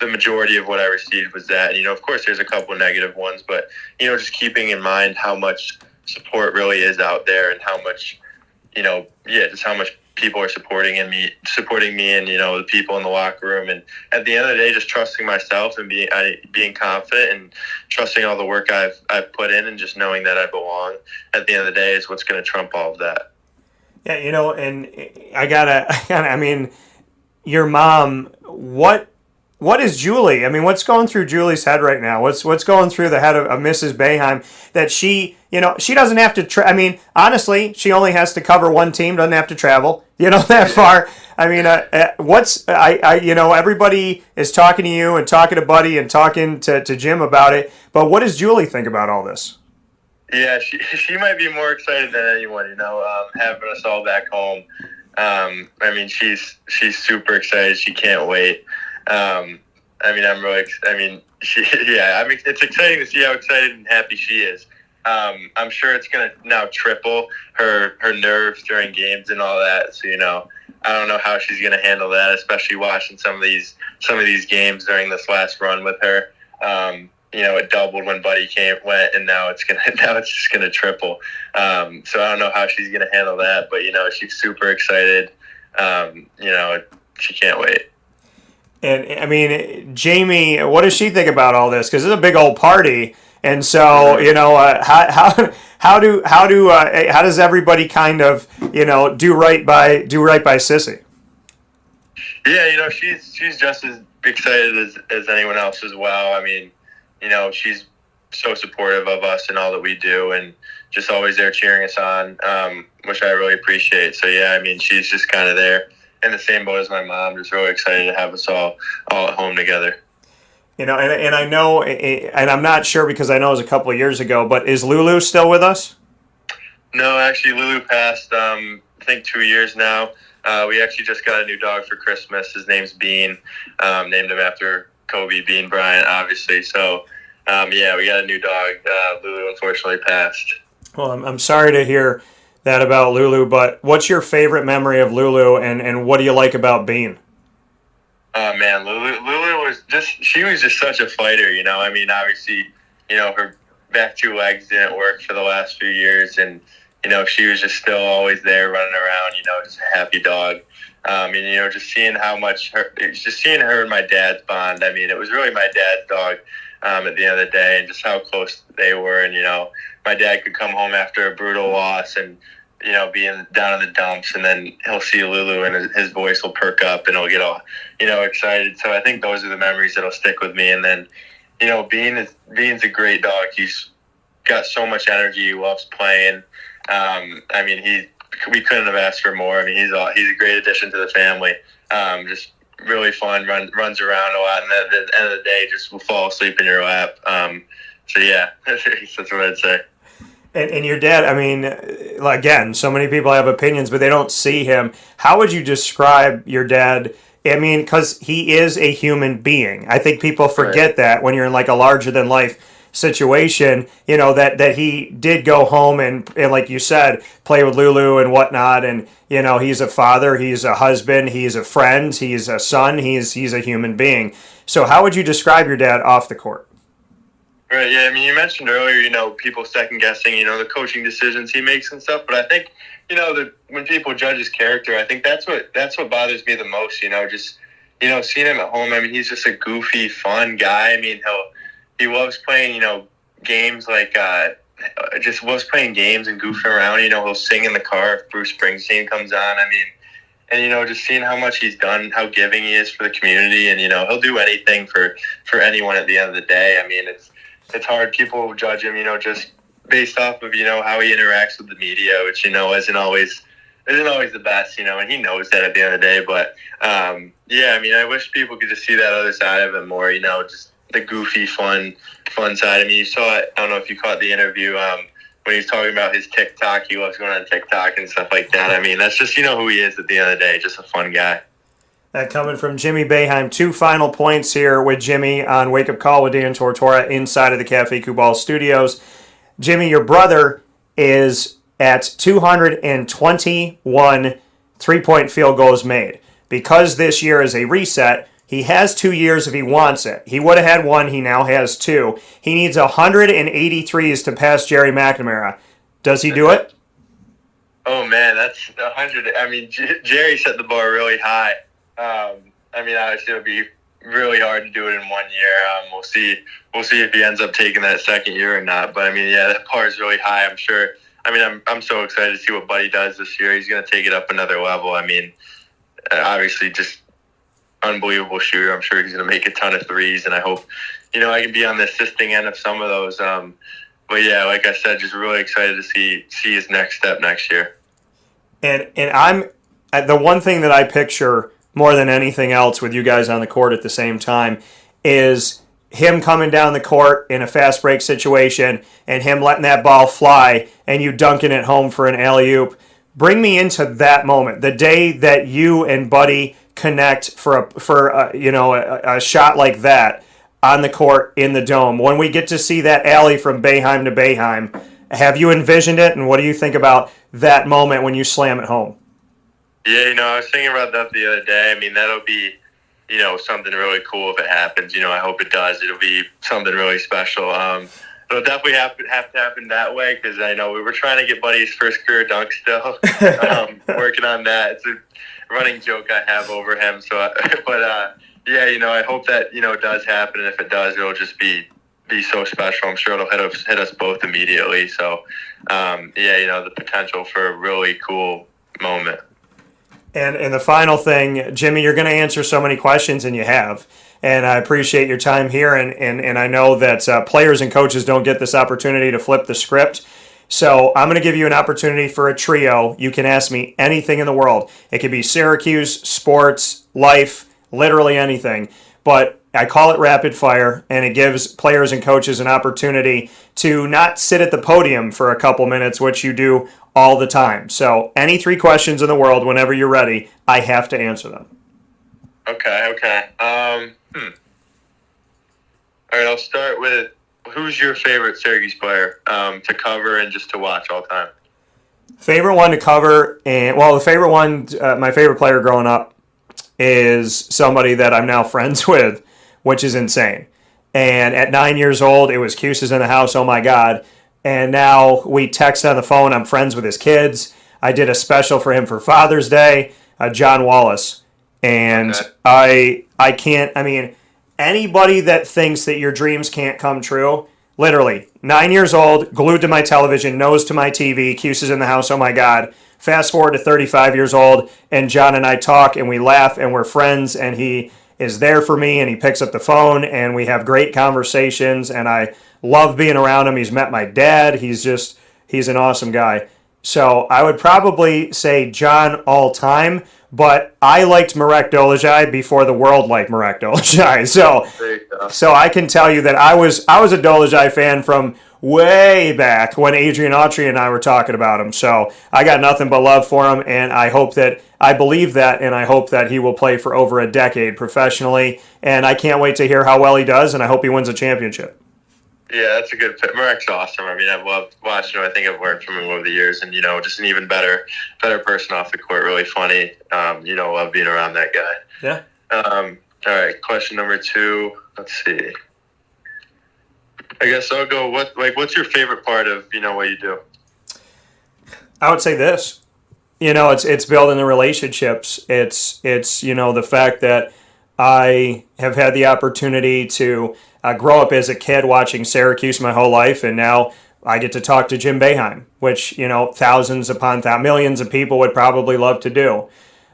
Speaker 4: the majority of what I received was that. Of course, there's a couple of negative ones, but just keeping in mind how much support really is out there and how much just how much people are supporting me, and the people in the locker room. And at the end of the day, just trusting myself and being confident and trusting all the work I've put in, and just knowing that I belong. At the end of the day, is what's going to trump all of that.
Speaker 1: Yeah, and I mean, your mom. What is Julie? I mean, what's going through Julie's head right now? What's going through the head of Mrs. Boeheim that she doesn't have to. I mean, honestly, she only has to cover one team, doesn't have to travel, that far. I mean, everybody is talking to you and talking to Buddy and talking to Jim about it. But what does Julie think about all this?
Speaker 4: Yeah, she might be more excited than anyone. Having us all back home. I mean, she's super excited. She can't wait. It's exciting to see how excited and happy she is. I'm sure it's going to now triple her nerves during games and all that. So, I don't know how she's going to handle that, especially watching some of these games during this last run with her. It doubled when Buddy went, and now it's just going to triple. So I don't know how she's going to handle that, but, she's super excited. She can't wait.
Speaker 1: And I mean, Jamie, what does she think about all this? Because it's a big old party, and so how does everybody kind of do right by Sissy?
Speaker 4: Yeah, she's just as excited as anyone else as well. I mean, she's so supportive of us and all that we do, and just always there cheering us on, which I really appreciate. So yeah, I mean, she's just kind of there in the same boat as my mom, just really excited to have us all at home together.
Speaker 1: And I know, and I'm not sure because I know it was a couple of years ago, but is Lulu still with us?
Speaker 4: No, actually, Lulu passed, I think 2 years now. We actually just got a new dog for Christmas. His name's Bean, named him after Kobe Bean Bryant, obviously. So, we got a new dog. Lulu unfortunately passed. Well,
Speaker 1: I'm sorry to hear that about Lulu, but what's your favorite memory of Lulu, and what do you like about Bean?
Speaker 4: Oh man, Lulu was just such a fighter, I mean, obviously, her back two legs didn't work for the last few years, and she was just still always there running around, just a happy dog. And just seeing seeing her and my dad's bond. I mean, it was really my dad's dog at the end of the day, and just how close they were. And my dad could come home after a brutal loss and being down in the dumps, and then he'll see Lulu and his voice will perk up and he'll get all excited. So I think those are the memories that'll stick with me. And then Bean's a great dog. He's got so much energy. He loves playing. I mean, we couldn't have asked for more. I mean, he's a great addition to the family. Just really fun, runs around a lot, and at the end of the day, just will fall asleep in your lap. So yeah, that's what I'd say.
Speaker 1: And your dad, I mean, again, so many people have opinions, but they don't see him. How would you describe your dad? I mean, because he is a human being. I think people forget that when you're in like a larger than life situation, that he did go home and like you said, play with Lulu and whatnot. And, he's a father, he's a husband, he's a friend, he's a son, he's a human being. So how would you describe your dad off the court?
Speaker 4: Right, yeah. I mean, you mentioned earlier, people second guessing, the coaching decisions he makes and stuff. But I think, when people judge his character, I think that's what bothers me the most. Just seeing him at home. I mean, he's just a goofy, fun guy. I mean, he loves playing, games like just loves playing games and goofing around. He'll sing in the car if Bruce Springsteen comes on. I mean, and just seeing how much he's done, how giving he is for the community, and he'll do anything for anyone at the end of the day. I mean, it's hard. People judge him, just based off of, how he interacts with the media, which, isn't always the best, and he knows that at the end of the day. But, I mean, I wish people could just see that other side of him more, just the goofy, fun side. I mean, you saw it, I don't know if you caught the interview when he was talking about his TikTok. He loves going on TikTok and stuff like that. I mean, that's just, who he is at the end of the day, just a fun guy.
Speaker 1: That coming from Jimmy Boeheim. 2 final points here with Jimmy on Wake Up Call with Dan Tortora inside of the Cafe Kubal studios. Jimmy, your brother is at 221 3-point field goals made. Because this year is a reset, he has 2 years if he wants it. He would have had 1. He now has 2. He needs 183s to pass Jerry McNamara. Does he do it?
Speaker 4: Oh man, that's 100. I mean, Jerry set the bar really high. I mean, obviously it'll be really hard to do it in 1 year. We'll see. We'll see if he ends up taking that second year or not. But I mean, yeah, that bar is really high. I'm sure. I mean, I'm so excited to see what Buddy does this year. He's going to take it up another level. I mean, obviously, just unbelievable shooter. I'm sure he's going to make a ton of threes, and I hope, I can be on the assisting end of some of those. But yeah, like I said, just really excited to see his next step next year.
Speaker 1: And I'm the one thing that I picture more than anything else with you guys on the court at the same time is him coming down the court in a fast break situation and him letting that ball fly and you dunking it home for an alley-oop. Bring me into that moment, the day that you and Buddy connect for a shot like that on the court in the Dome. When we get to see that alley from Boeheim to Boeheim, have you envisioned it, and what do you think about that moment when you slam it home?
Speaker 4: Yeah, I was thinking about that the other day. I mean, that'll be, something really cool if it happens. I hope it does. It'll be something really special. It'll definitely have to happen that way because I know we were trying to get Buddy's first career dunk still. Working on that. It's a running joke I have over him. So, yeah, I hope that, does happen. And if it does, it'll just be so special. I'm sure it'll hit us both immediately. So, the potential for a really cool moment.
Speaker 1: And the final thing, Jimmy, you're going to answer so many questions, and you have. And I appreciate your time here, and I know that players and coaches don't get this opportunity to flip the script. So I'm going to give you an opportunity for a trio. You can ask me anything in the world. It could be Syracuse, sports, life, literally anything. But I call it rapid fire, and it gives players and coaches an opportunity to not sit at the podium for a couple minutes, which you do all the time. So any three questions in the world, whenever you're ready, I have to answer them.
Speaker 4: Okay. All right, I'll start with, who's your favorite Syracuse player to cover and just to watch all time?
Speaker 1: Favorite one to cover, the favorite one, my favorite player growing up is somebody that I'm now friends with, which is insane. And at 9 years old, it was Cuse's in the house, oh my God. And now we text on the phone. I'm friends with his kids. I did a special for him for Father's Day, John Wallace. And okay. I can't, anybody that thinks that your dreams can't come true, literally, 9 years old, glued to my television, nose to my TV, Cuse's in the house, oh my God. Fast forward to 35 years old, and John and I talk, and we laugh, and we're friends, and he is there for me, and he picks up the phone, and we have great conversations, and I love being around him. He's met my dad. He's an awesome guy. So I would probably say John all time, but I liked Marek Dolezaj before the world liked Marek Dolezaj. So I can tell you that I was a Dolezaj fan from way back when Adrian Autry and I were talking about him. So I got nothing but love for him, and I believe that, and I hope that he will play for over a decade professionally. And I can't wait to hear how well he does, and I hope he wins a championship.
Speaker 4: Yeah, that's a good pick. Marek's awesome. I've loved watching him. I think I've learned from him over the years, and just an even better person off the court. Really funny. Love being around that guy.
Speaker 1: Yeah.
Speaker 4: All right. Question number 2. Let's see. I guess I'll go. What's your favorite part of what you do?
Speaker 1: I would say this. It's building the relationships. It's the fact that I have had the opportunity to grow up as a kid watching Syracuse my whole life, and now I get to talk to Jim Boeheim, which, thousands upon millions of people would probably love to do.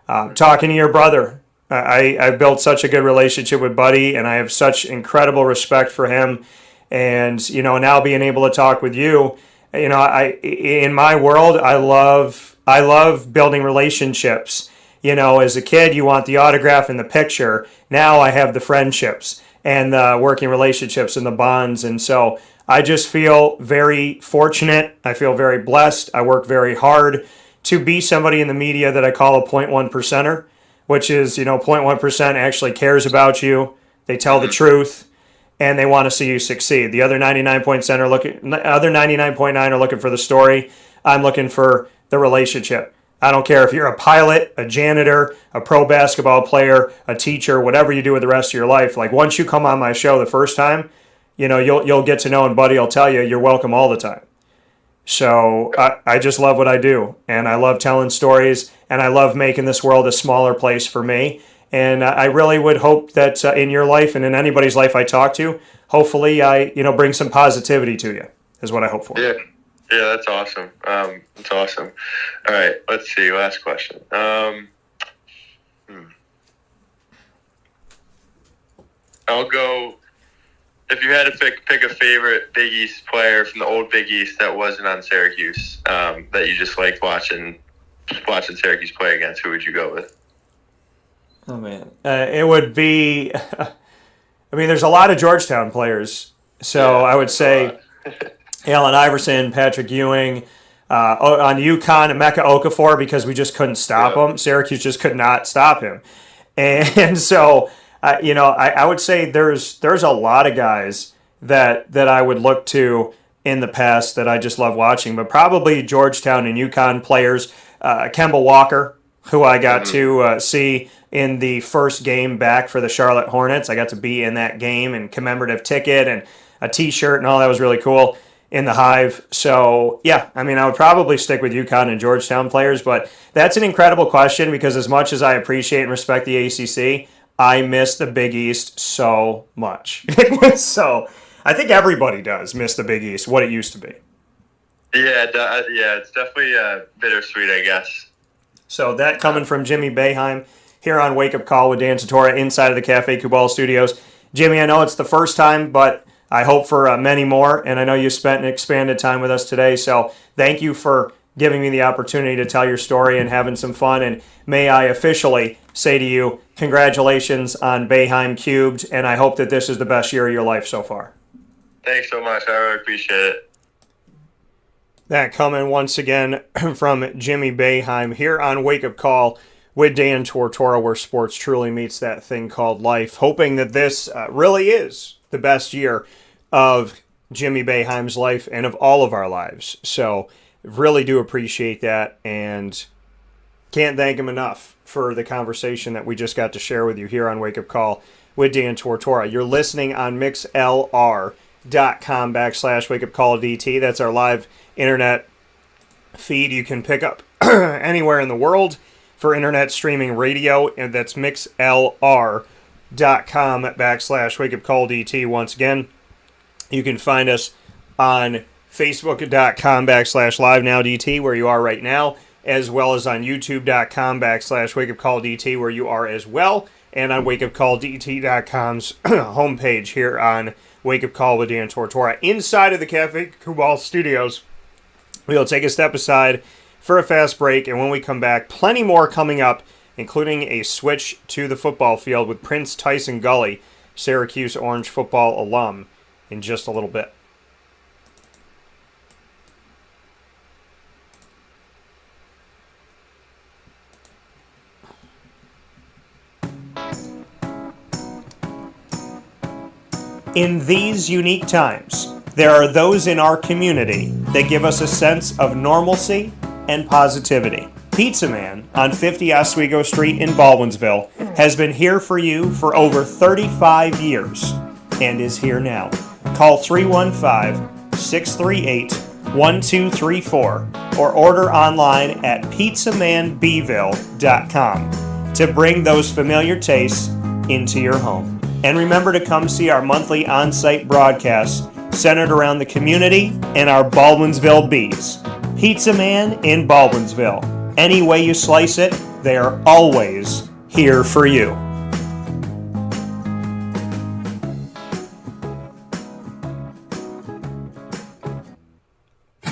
Speaker 1: Talking to your brother. I've built such a good relationship with Buddy, and I have such incredible respect for him. And, now being able to talk with you, in my world, I love building relationships. As a kid, you want the autograph and the picture. Now I have the friendships and the working relationships and the bonds. And so I just feel very fortunate. I feel very blessed. I work very hard to be somebody in the media that I call a 0.1 percenter, which is, 0.1% actually cares about you. They tell the truth, and they want to see you succeed. The other 99.9 are looking for the story. I'm looking for the relationship. I don't care if you're a pilot, a janitor, a pro basketball player, a teacher, whatever you do with the rest of your life. Like, once you come on my show the first time, you'll get to know, and Buddy will tell you you're welcome all the time. So I just love what I do, and I love telling stories, and I love making this world a smaller place for me. And I really would hope that in your life and in anybody's life I talk to, hopefully I bring some positivity to you, is what I hope for.
Speaker 4: Yeah, that's awesome. That's awesome. All right, let's see. Last question. I'll go. If you had to pick a favorite Big East player from the old Big East that wasn't on Syracuse, that you just liked watching Syracuse play against, who would you go with?
Speaker 1: Oh, man. It would be... I mean, there's a lot of Georgetown players. So I would say Allen Iverson, Patrick Ewing, on UConn, Emeka Okafor, because we just couldn't stop him. Syracuse just could not stop him. And so... I would say there's a lot of guys that I would look to in the past that I just love watching, but probably Georgetown and UConn players, Kemba Walker, who I got to see in the first game back for the Charlotte Hornets. I got to be in that game and commemorative ticket and a T-shirt and all that was really cool in the Hive. So, yeah, I mean, I would probably stick with UConn and Georgetown players, but that's an incredible question because as much as I appreciate and respect the ACC, I miss the Big East so much. So I think everybody does miss the Big East, what it used to be.
Speaker 4: Yeah, it's definitely bittersweet, I guess.
Speaker 1: So that coming from Jimmy Boeheim here on Wake Up Call with Dan Tortora inside of the Cafe Kubal studios. Jimmy, I know it's the first time, but I hope for many more, and I know you spent an expanded time with us today, so thank you for giving me the opportunity to tell your story and having some fun, and may I officially say to you, congratulations on Boeheim Cubed, and I hope that this is the best year of your life so far.
Speaker 4: Thanks so much. I really appreciate it.
Speaker 1: That coming once again from Jimmy Boeheim here on Wake Up Call with Dan Tortora, where sports truly meets that thing called life, hoping that this really is the best year of Jimmy Boeheim's life and of all of our lives. So really do appreciate that and can't thank him enough for the conversation that we just got to share with you here on Wake Up Call with Dan Tortora. You're listening on mixlr.com/wakeupcalldt. That's our live internet feed you can pick up anywhere in the world for internet streaming radio, and that's mixlr.com/wakeupcalldt. Once again, you can find us on facebook.com/livenowdt, where you are right now, as well as on youtube.com/wakeupcalldt, where you are as well, and on wakeupcalldt.com's homepage here on Wake Up Call with Dan Tortora. Inside of the Cafe Kubal studios, we'll take a step aside for a fast break, and when we come back, plenty more coming up, including a switch to the football field with Prince-Tyson Gulley, Syracuse Orange football alum, in just a little bit. In these unique times, there are those in our community that give us a sense of normalcy and positivity. Pizza Man on 50 Oswego Street in Baldwinsville has been here for you for over 35 years and is here now. Call 315-638-1234 or order online at pizzamanbville.com to bring those familiar tastes into your home. And remember to come see our monthly on-site broadcasts centered around the community and our Baldwinsville Bees. Pizza Man in Baldwinsville. Any way you slice it, they are always here for you.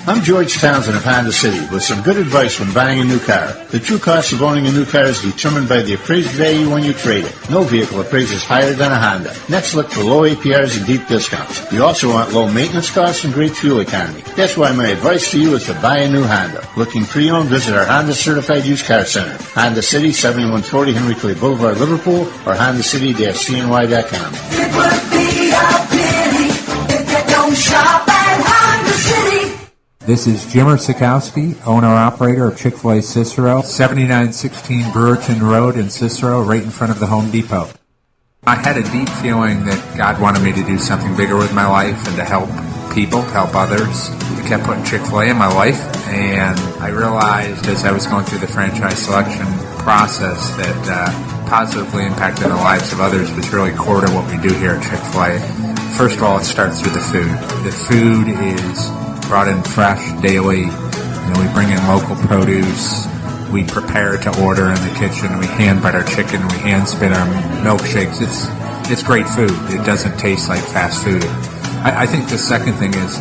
Speaker 5: I'm George Townsend of Honda City with some good advice when buying a new car. The true cost of owning a new car is determined by the appraised value when you trade it. No vehicle appraises higher than a Honda. Next, look for low APRs and deep discounts. You also want low maintenance costs and great fuel economy. That's why my advice to you is to buy a new Honda. Looking pre-owned? Visit our Honda Certified Used Car Center. Honda City, 7140 Henry Clay Boulevard, Liverpool, or HondaCity-CNY.com.
Speaker 6: It would be a pity if you don't shop at Honda City.
Speaker 7: This is Jimmer Sikowski, owner-operator of Chick-fil-A Cicero, 7916 Brewerton Road in Cicero, right in front of the Home Depot. I had a deep feeling that God wanted me to do something bigger with my life and to help people, help others. I kept putting Chick-fil-A in my life, and I realized as I was going through the franchise selection process that positively impacting the lives of others was really core to what we do here at Chick-fil-A. First of all, it starts with the food. The food is brought in fresh daily. We bring in local produce. We prepare to order in the kitchen. We hand bite our chicken. We hand spin our milkshakes. It's great food. It doesn't taste like fast food. I think the second thing is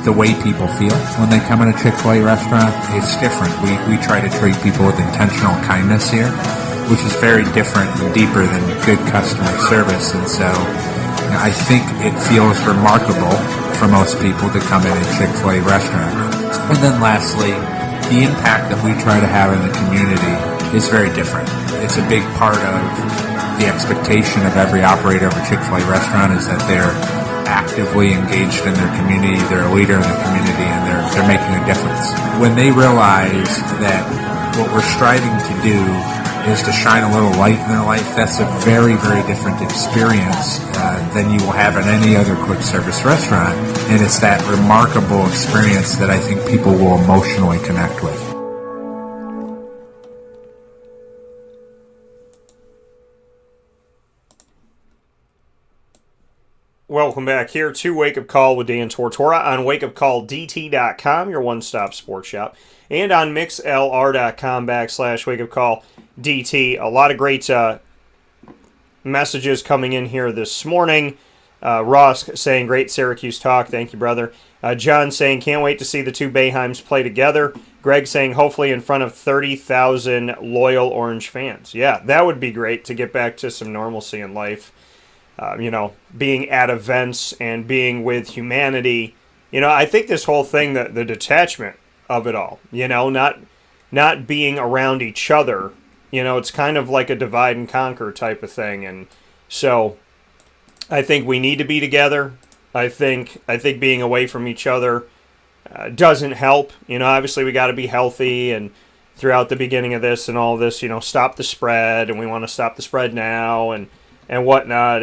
Speaker 7: the way people feel when they come in a Chick-fil-A restaurant. It's different. We try to treat people with intentional kindness here, which is very different and deeper than good customer service. And so I think it feels remarkable for most people to come in a Chick-fil-A restaurant. And then lastly, the impact that we try to have in the community is very different. It's a big part of the expectation of every operator of a Chick-fil-A restaurant is that they're actively engaged in their community, they're a leader in the community, and they're making a difference. When they realize that what we're striving to do is to shine a little light in their life, that's a very, very different experience than you will have in any other quick service restaurant. And it's that remarkable experience that I think people will emotionally connect with.
Speaker 1: Welcome back here to Wake Up Call with Dan Tortora on wakeupcalldt.com, your one-stop sports shop, and on mixlr.com/wakeupcalldt. A lot of great messages coming in here this morning. Ross saying, great Syracuse talk. Thank you, brother. John saying, can't wait to see the two Boeheims play together. Greg saying, hopefully in front of 30,000 loyal Orange fans. Yeah, that would be great to get back to some normalcy in life. Being at events and being with humanity. I think this whole thing, the detachment of it all, not being around each other, it's kind of like a divide and conquer type of thing. And so I think we need to be together. I think being away from each other doesn't help. Obviously we got to be healthy, and throughout the beginning of this and all this, stop the spread, and we want to stop the spread now and whatnot.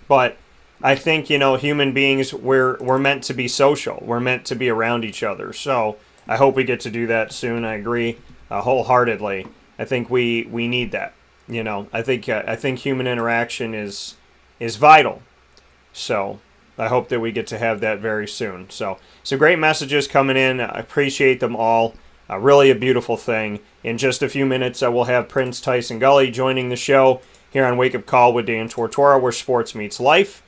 Speaker 1: But I think, human beings, we're meant to be social. We're meant to be around each other. So I hope we get to do that soon. I agree wholeheartedly. I think we need that. I think human interaction is vital. So I hope that we get to have that very soon. So great messages coming in. I appreciate them all. Really a beautiful thing. In just a few minutes, we'll have Prince-Tyson Gulley joining the show here on Wake Up Call with Dan Tortora, where sports meets life.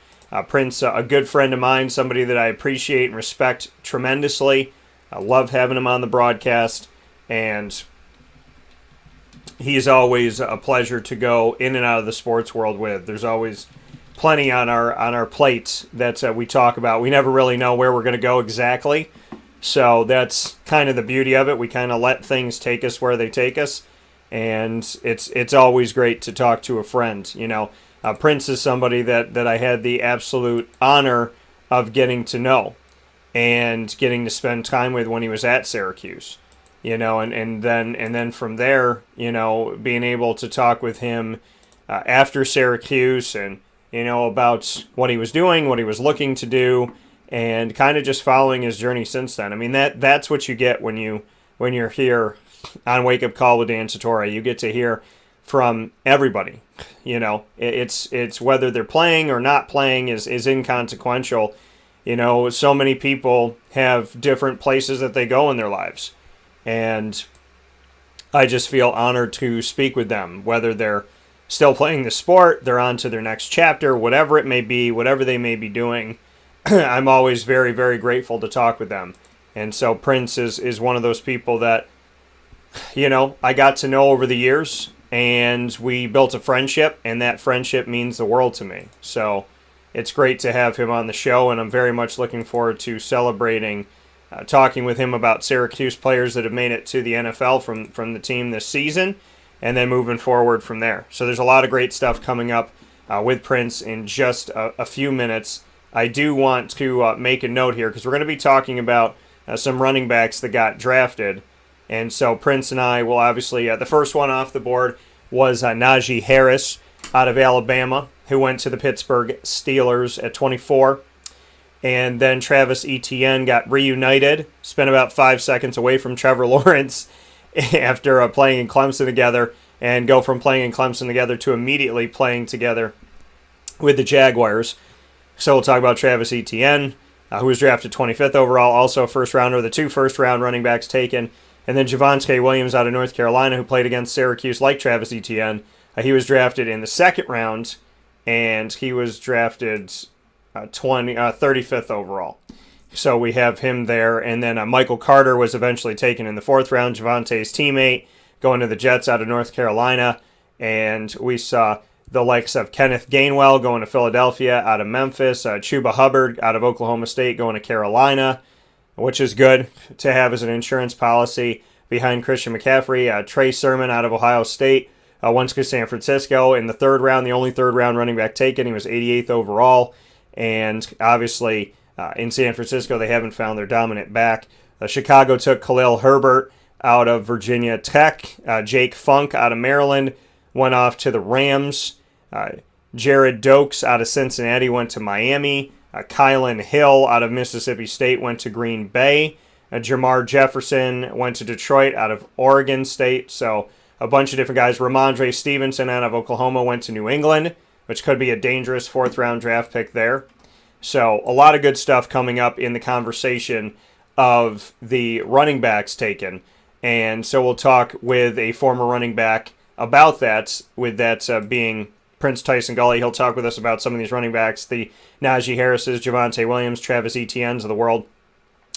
Speaker 1: Prince, a good friend of mine, somebody that I appreciate and respect tremendously. I love having him on the broadcast, and he's always a pleasure to go in and out of the sports world with. There's always plenty on our plates that we talk about. We never really know where we're going to go exactly, so that's kind of the beauty of it. We kind of let things take us where they take us. And it's always great to talk to a friend. Prince is somebody that I had the absolute honor of getting to know and getting to spend time with when he was at Syracuse. And then from there, being able to talk with him after Syracuse and about what he was doing, what he was looking to do, and kind of just following his journey since then. I mean, that's what you get when you're here on Wake Up Call with Dan Tortora. You get to hear from everybody. It's whether they're playing or not playing is inconsequential. So many people have different places that they go in their lives, and I just feel honored to speak with them, whether they're still playing the sport, they're on to their next chapter, whatever it may be, whatever they may be doing. I'm always very, very grateful to talk with them. And so Prince is one of those people that I got to know over the years, and we built a friendship, and that friendship means the world to me. So it's great to have him on the show, and I'm very much looking forward to celebrating, talking with him about Syracuse players that have made it to the NFL from the team this season, and then moving forward from there. So there's a lot of great stuff coming up with Prince in just a few minutes. I do want to make a note here, because we're going to be talking about some running backs that got drafted. And so Prince and I will obviously, the first one off the board was Najee Harris out of Alabama, who went to the Pittsburgh Steelers at 24. And then Travis Etienne got reunited, spent about 5 seconds away from Trevor Lawrence after playing in Clemson together, and go from playing in Clemson together to immediately playing together with the Jaguars. So we'll talk about Travis Etienne, who was drafted 25th overall, also a first rounder, the 2 first-round running backs taken. And then Javonte Williams out of North Carolina, who played against Syracuse like Travis Etienne. He was drafted in the 2nd round, and he was drafted 35th overall. So we have him there. And then Michael Carter was eventually taken in the 4th round, Javonte's teammate, going to the Jets out of North Carolina. And we saw the likes of Kenneth Gainwell going to Philadelphia out of Memphis, Chuba Hubbard out of Oklahoma State going to Carolina, which is good to have as an insurance policy behind Christian McCaffrey. Trey Sermon out of Ohio State went to San Francisco in the 3rd round, the only 3rd round running back taken. He was 88th overall. And obviously, in San Francisco, they haven't found their dominant back. Chicago took Khalil Herbert out of Virginia Tech. Jake Funk out of Maryland went off to the Rams. Jared Dokes out of Cincinnati went to Miami. Kylan Hill out of Mississippi State went to Green Bay. Jamar Jefferson went to Detroit out of Oregon State. So a bunch of different guys. Ramondre Stevenson out of Oklahoma went to New England, which could be a dangerous 4th round draft pick there. So a lot of good stuff coming up in the conversation of the running backs taken. And so we'll talk with a former running back about that, with that being Prince-Tyson Gulley. He'll talk with us about some of these running backs, the Najee Harrises, Javonte Williams, Travis Etienne's of the world.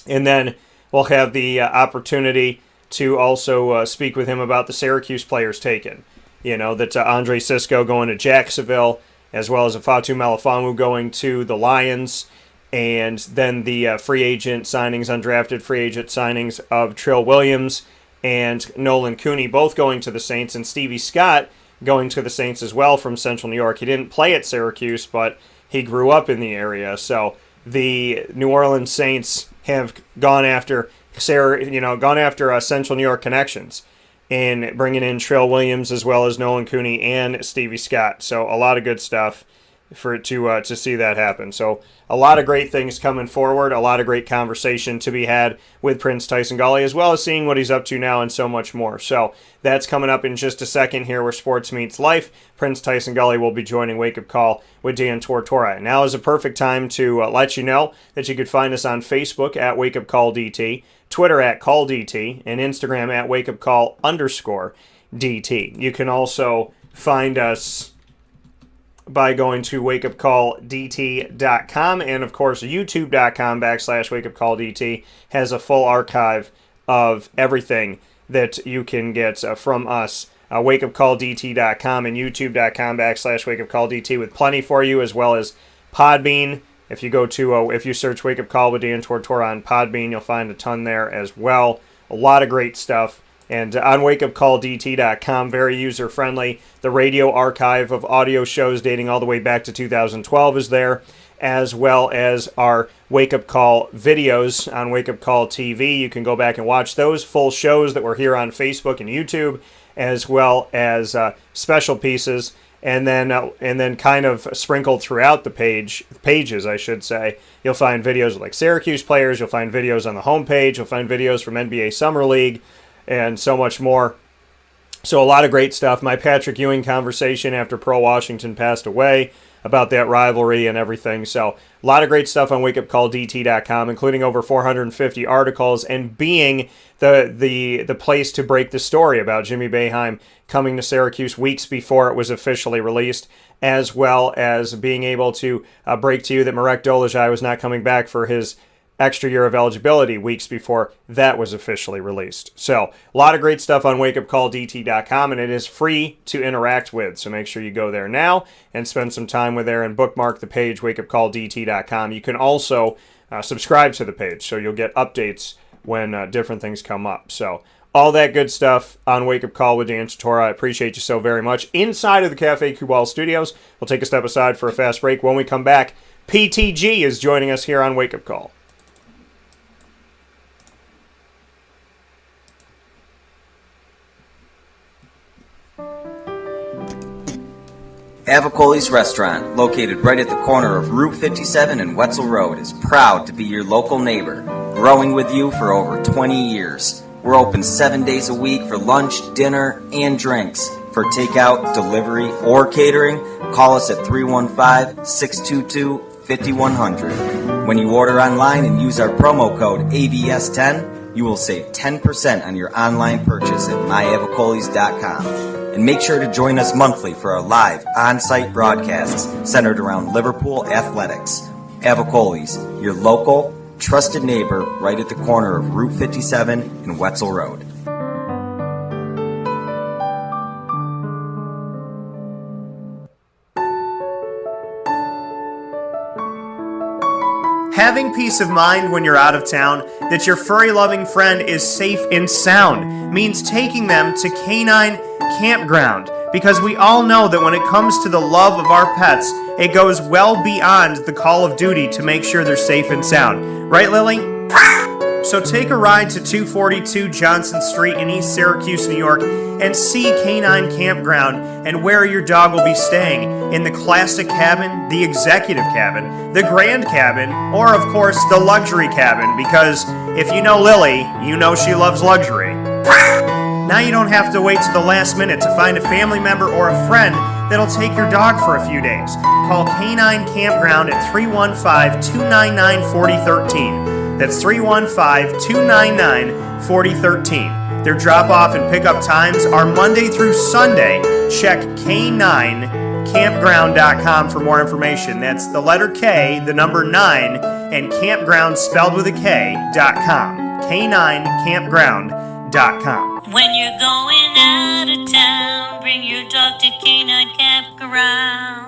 Speaker 1: And then we'll have the opportunity to also speak with him about the Syracuse players taken. You know, that Andre Cisco going to Jacksonville, as well as a Fatu Melifonwu going to the Lions, and then the free agent signings, undrafted free agent signings of Trill Williams and Nolan Cooney, both going to the Saints, and Stevie Scott going to the Saints as well from Central New York. He didn't play at Syracuse, but he grew up in the area. So the New Orleans Saints have gone after Central New York connections in bringing in Trill Williams as well as Nolan Cooney and Stevie Scott. So a lot of good stuff to see that happen. So a lot of great things coming forward, a lot of great conversation to be had with Prince-Tyson Gulley, as well as seeing what he's up to now and so much more. So that's coming up in just a second here where sports meets life. Prince-Tyson Gulley will be joining Wake Up Call with Dan Tortora. Now is a perfect time to let you know that you could find us on Facebook at Wake Up Call DT, Twitter at Call DT, and Instagram at Wake Up Call _DT. You can also find us by going to wakeupcalldt.com, and of course youtube.com/wakeupcalldt has a full archive of everything that you can get from us. Wakeupcalldt.com and youtube.com/wakeupcalldt with plenty for you, as well as Podbean. If you go to if you search Wake Up Call with Dan Tortora on Podbean, you'll find a ton there as well. A lot of great stuff. And on wakeupcalldt.com, very user-friendly. The radio archive of audio shows dating all the way back to 2012 is there, as well as our Wake Up Call videos on Wake Up Call TV. You can go back and watch those full shows that were here on Facebook and YouTube, as well as special pieces. And then kind of sprinkled throughout the pages, I should say, you'll find videos of like Syracuse players. You'll find videos on the homepage. You'll find videos from NBA Summer League, and so much more. So a lot of great stuff. My Patrick Ewing conversation after Pearl Washington passed away about that rivalry and everything. So a lot of great stuff on wakeupcalldt.com, including over 450 articles, and being the place to break the story about Jimmy Boeheim coming to Syracuse weeks before it was officially released, as well as being able to break to you that Marek Dolezaj was not coming back for his extra year of eligibility weeks before that was officially released. So a lot of great stuff on wakeupcalldt.com, and it is free to interact with. So make sure you go there now and spend some time with there and bookmark the page, wakeupcalldt.com. You can also subscribe to the page so you'll get updates when different things come up. So all that good stuff on Wake Up Call with Dan Tortora. I appreciate you so very much. Inside of the Cafe Kubal studios, we'll take a step aside for a fast break. When we come back, PTG is joining us here on Wake Up Call.
Speaker 8: Avicoli's Restaurant, located right at the corner of Route 57 and Wetzel Road, is proud to be your local neighbor, growing with you for over 20 years. We're open 7 days a week for lunch, dinner, and drinks. For takeout, delivery, or catering, call us at 315-622-5100. When you order online and use our promo code AVS10, you will save 10% on your online purchase at myavicolis.com. And make sure to join us monthly for our live on-site broadcasts centered around Liverpool athletics. Avicoli's, your local, trusted neighbor right at the corner of Route 57 and Wetzel Road.
Speaker 1: Having peace of mind when you're out of town that your furry-loving friend is safe and sound means taking them to Canine Campground, because we all know that when it comes to the love of our pets, it goes well beyond the call of duty to make sure they're safe and sound. Right, Lily? So take a ride to 242 Johnson Street in East Syracuse, New York, and see Canine Campground and where your dog will be staying, in the classic cabin, the executive cabin, the grand cabin, or of course the luxury cabin, because if you know Lily, you know she loves luxury. Now you don't have to wait to the last minute to find a family member or a friend that'll take your dog for a few days. Call Canine Campground at 315-299-4013. That's 315-299-4013. Their drop-off and pickup times are Monday through Sunday. Check K9campground.com for more information. That's the letter K, the number 9, and campground spelled with a K.com. K9campground.com.
Speaker 9: When you're going out of town, bring your dog to Canine Campground.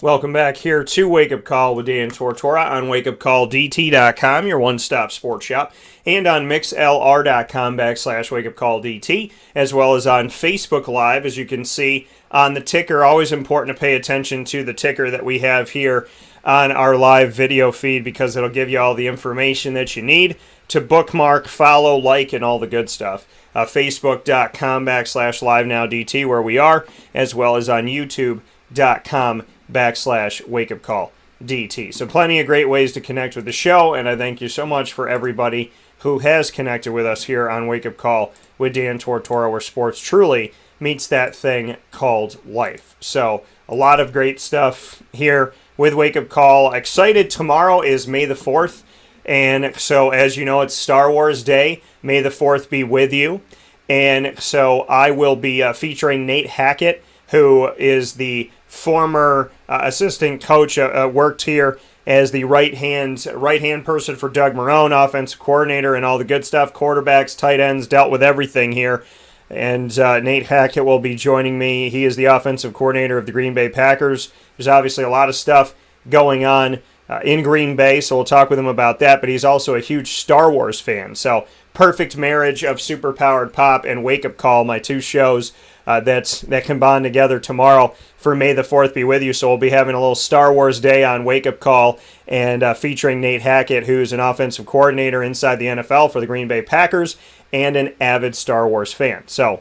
Speaker 1: Welcome back here to Wake Up Call with Dan Tortora on wakeupcalldt.com, your one-stop sports shop, and on mixlr.com/wakeupcalldt, as well as on Facebook Live, as you can see on the ticker. Always important to pay attention to the ticker that we have here on our live video feed, because it'll give you all the information that you need to bookmark, follow, like, and all the good stuff. Facebook.com/LiveNowDT, where we are, as well as on YouTube.com/WakeUpCallDT. So plenty of great ways to connect with the show, and I thank you so much for everybody who has connected with us here on Wake Up Call with Dan Tortora, where sports truly meets that thing called life. So a lot of great stuff here with Wake Up Call. Excited, tomorrow is May the 4th, and so as you know, it's Star Wars Day. May the 4th be with you. And so I will be featuring Nate Hackett, who is the former assistant coach, worked here as the right hand person for Doug Marrone, offensive coordinator, and all the good stuff. Quarterbacks, tight ends, dealt with everything here. And Nate Hackett will be joining me. He is the offensive coordinator of the Green Bay Packers. There's obviously a lot of stuff going on in Green Bay, so we'll talk with him about that. But he's also a huge Star Wars fan. So perfect marriage of Superpowered Pop and Wake Up Call, my two shows that can bond together tomorrow for May the 4th be with you. So we'll be having a little Star Wars Day on Wake Up Call, and featuring Nate Hackett, who's an offensive coordinator inside the NFL for the Green Bay Packers and an avid Star Wars fan. So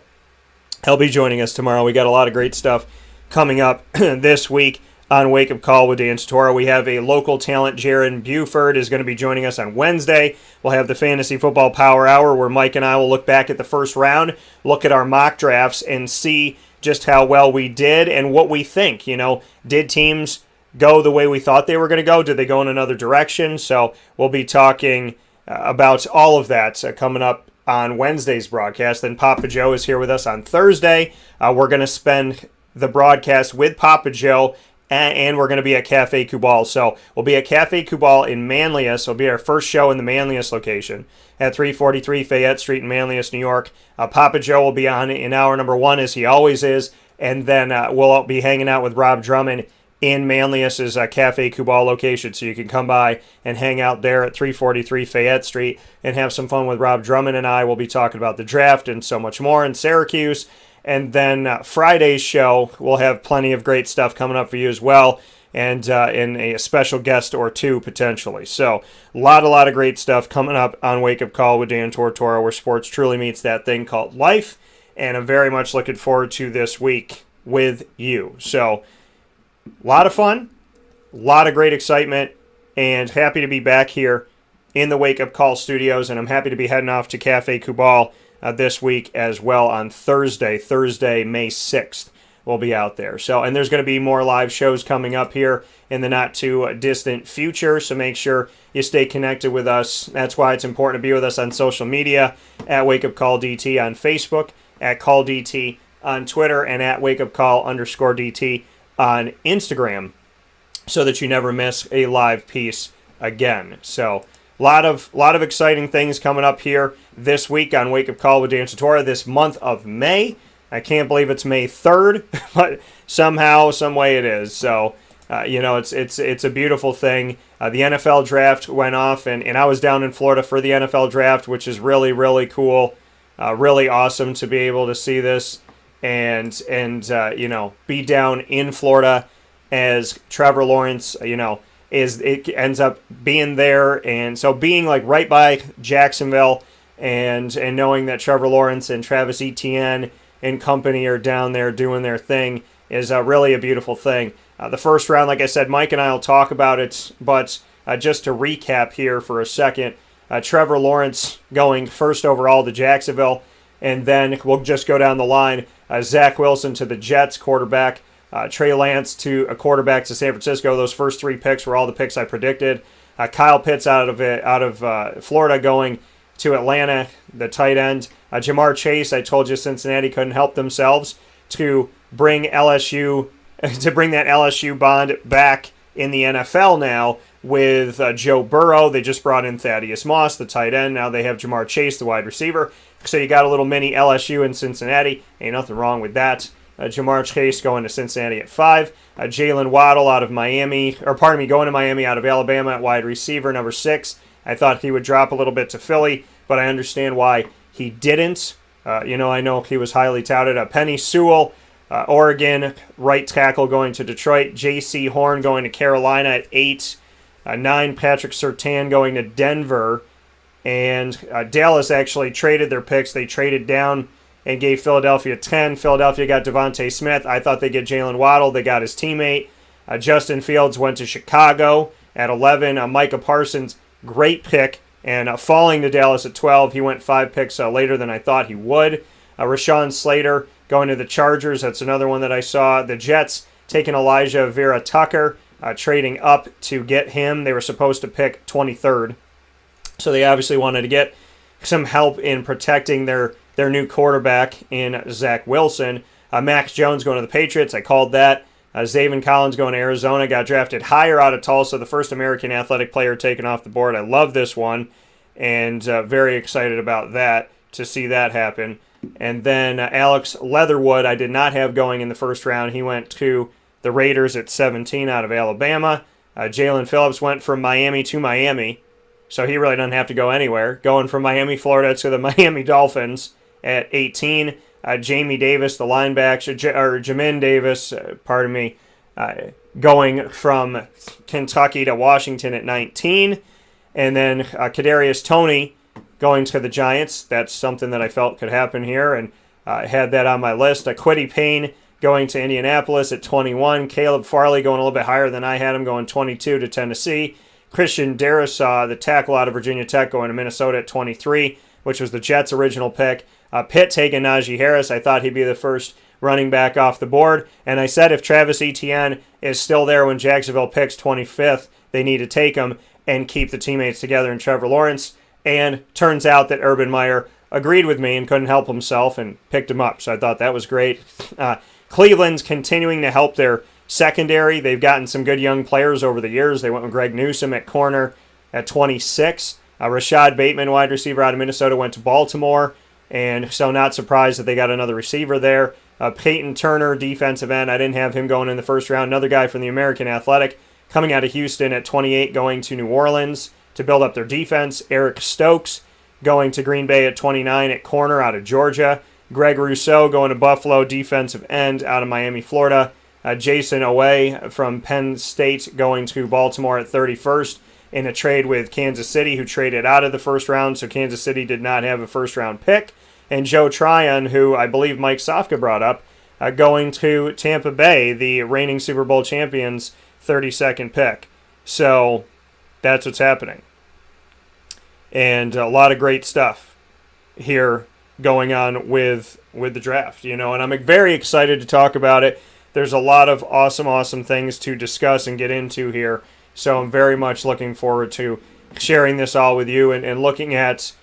Speaker 1: he'll be joining us tomorrow. We got a lot of great stuff coming up this week on Wake Up Call with Dan Tortora. We have a local talent, Jaron Buford, is going to be joining us on Wednesday. We'll have the Fantasy Football Power Hour, where Mike and I will look back at the first round, look at our mock drafts, and see just how well we did and what we think. You know, did teams go the way we thought they were going to go? Did they go in another direction? So we'll be talking about all of that coming up on Wednesday's broadcast. Then Papa Joe is here with us on Thursday. We're going to spend the broadcast with Papa Joe, and we're going to be at Cafe Kubal. So we'll be at Cafe Kubal in Manlius. It'll be our first show in the Manlius location at 343 Fayette Street in Manlius, New York. Papa Joe will be on in hour number 1, as he always is, and then we'll be hanging out with Rob Drummond in Manlius's Cafe Cubal location. So you can come by and hang out there at 343 Fayette Street and have some fun with Rob Drummond and I. We'll be talking about the draft and so much more in Syracuse. And then Friday's show, we'll have plenty of great stuff coming up for you as well, and in a special guest or two potentially. So a lot of great stuff coming up on Wake Up Call with Dan Tortora, where sports truly meets that thing called life. And I'm very much looking forward to this week with you. So a lot of fun, a lot of great excitement, and happy to be back here in the Wake Up Call studios. And I'm happy to be heading off to Cafe Cubal this week as well on Thursday, May 6th. We'll be out there. So, and there's going to be more live shows coming up here in the not too distant future. So make sure you stay connected with us. That's why it's important to be with us on social media at Wake Up Call DT on Facebook, at Call DT on Twitter, and at Wake Up Call _DT on Instagram, so that you never miss a live piece again. So a lot of exciting things coming up here this week on Wake Up Call with Dan Tortora this month of May. I can't believe it's May 3rd, but somehow, some way it is. So, it's a beautiful thing. The NFL draft went off, and I was down in Florida for the NFL draft, which is really, really cool. Really awesome to be able to see this and be down in Florida as Trevor Lawrence, it ends up being there, and so being like right by Jacksonville, and knowing that Trevor Lawrence and Travis Etienne and company are down there doing their thing is really a beautiful thing. The first round, like I said, Mike and I will talk about it, but just to recap here for a second, Trevor Lawrence going first overall to Jacksonville, and then we'll just go down the line. Zach Wilson to the Jets, quarterback. Trey Lance to a quarterback to San Francisco. Those first three picks were all the picks I predicted. Kyle Pitts out of Florida going to Atlanta, the tight end. Jamar Chase, I told you Cincinnati couldn't help themselves to bring LSU to bring that LSU bond back in the NFL now with Joe Burrow. They just brought in Thaddeus Moss, the tight end. Now they have Jamar Chase, the wide receiver. So you got a little mini LSU in Cincinnati. Ain't nothing wrong with that. Jamar Chase going to Cincinnati at 5. Jalen Waddle out of Miami, going to Miami out of Alabama at wide receiver, number 6. I thought he would drop a little bit to Philly, but I understand why he didn't. I know he was highly touted. Penny Sewell, Oregon, right tackle going to Detroit. J.C. Horn going to Carolina at 8. 9, Patrick Surtain going to Denver. And Dallas actually traded their picks. They traded down and gave Philadelphia 10. Philadelphia got Devontae Smith. I thought they'd get Jalen Waddle. They got his teammate. Justin Fields went to Chicago at 11. Micah Parsons, great pick. And falling to Dallas at 12. He went 5 picks later than I thought he would. Rashawn Slater going to the Chargers. That's another one that I saw. The Jets taking Elijah Vera Tucker, trading up to get him. They were supposed to pick 23rd. So they obviously wanted to get some help in protecting their new quarterback in Zach Wilson. Max Jones going to the Patriots. I called that. Zaven Collins going to Arizona. Got drafted higher out of Tulsa, the first American athletic player taken off the board. I love this one, and very excited about that, to see that happen. And then Alex Leatherwood, I did not have going in the first round. He went to the Raiders at 17 out of Alabama. Jalen Phillips went from Miami to Miami, so he really doesn't have to go anywhere. Going from Miami, Florida to the Miami Dolphins at 18. Jamie Davis, the linebacker, Jamin Davis, going from Kentucky to Washington at 19. And then Kadarius Toney going to the Giants. That's something that I felt could happen here, and I had that on my list. Quiddy Payne going to Indianapolis at 21. Caleb Farley going a little bit higher than I had him, going 22 to Tennessee. Christian Darrisaw, the tackle out of Virginia Tech, going to Minnesota at 23, which was the Jets' original pick. Pitt taking Najee Harris. I thought he'd be the first running back off the board. And I said if Travis Etienne is still there when Jacksonville picks 25th, they need to take him and keep the teammates together in Trevor Lawrence. And turns out that Urban Meyer agreed with me and couldn't help himself and picked him up. So I thought that was great. Cleveland's continuing to help their secondary. They've gotten some good young players over the years. They went with Greg Newsome at corner at 26. Rashad Bateman, wide receiver out of Minnesota, went to Baltimore. And so not surprised that they got another receiver there. Peyton Turner, defensive end. I didn't have him going in the first round. Another guy from the American Athletic coming out of Houston at 28, going to New Orleans to build up their defense. Eric Stokes going to Green Bay at 29 at corner out of Georgia. Greg Rousseau going to Buffalo, defensive end out of Miami, Florida. Jason Owe from Penn State going to Baltimore at 31st in a trade with Kansas City, who traded out of the first round, so Kansas City did not have a first-round pick. And Joe Tryon, who I believe Mike Sofka brought up, going to Tampa Bay, the reigning Super Bowl champions, 32nd pick. So that's what's happening. And a lot of great stuff here going on with the draft, and I'm very excited to talk about it. There's a lot of awesome things to discuss and get into here, so I'm very much looking forward to sharing this all with you and looking at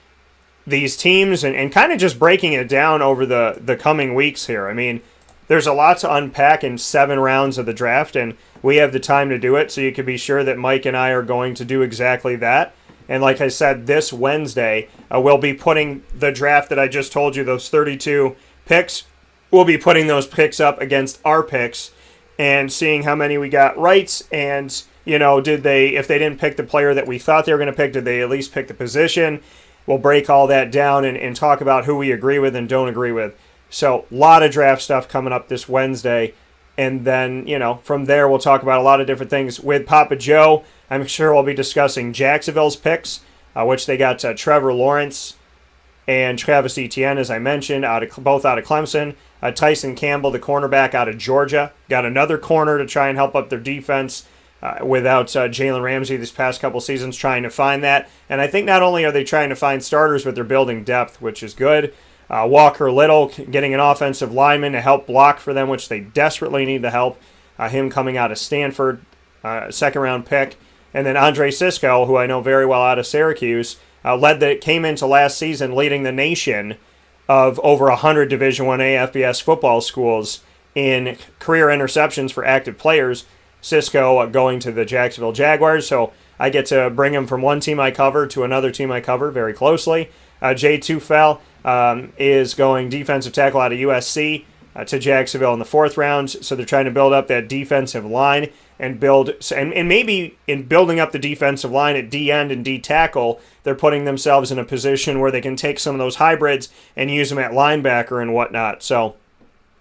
Speaker 1: these teams and kind of just breaking it down over the coming weeks here. I mean, there's a lot to unpack in 7 rounds of the draft, and we have the time to do it, so you can be sure that Mike and I are going to do exactly that. And like I said, this Wednesday, we'll be putting the draft that I just told you, those 32 picks, we'll be putting those picks up against our picks and seeing how many we got right. And, if they didn't pick the player that we thought they were going to pick, did they at least pick the position? We'll break all that down and talk about who we agree with and don't agree with. So a lot of draft stuff coming up this Wednesday. And then, from there, we'll talk about a lot of different things. With Papa Joe, I'm sure we'll be discussing Jacksonville's picks, which they got Trevor Lawrence and Travis Etienne, as I mentioned, both out of Clemson. Tyson Campbell, the cornerback out of Georgia. Got another corner to try and help up their defense without Jalen Ramsey this past couple seasons, trying to find that. And I think not only are they trying to find starters, but they're building depth, which is good. Walker Little getting an offensive lineman to help block for them, which they desperately need the help. Him coming out of Stanford, second-round pick. And then Andre Sisco, who I know very well out of Syracuse, came into last season leading the nation of over 100 Division I FBS football schools in career interceptions for active players. Sisco going to the Jacksonville Jaguars, so I get to bring him from one team I cover to another team I cover very closely. Jay Tufel is going defensive tackle out of USC to Jacksonville in the 4th round, so they're trying to build up that defensive line and maybe in building up the defensive line at D end and D tackle, they're putting themselves in a position where they can take some of those hybrids and use them at linebacker and whatnot. So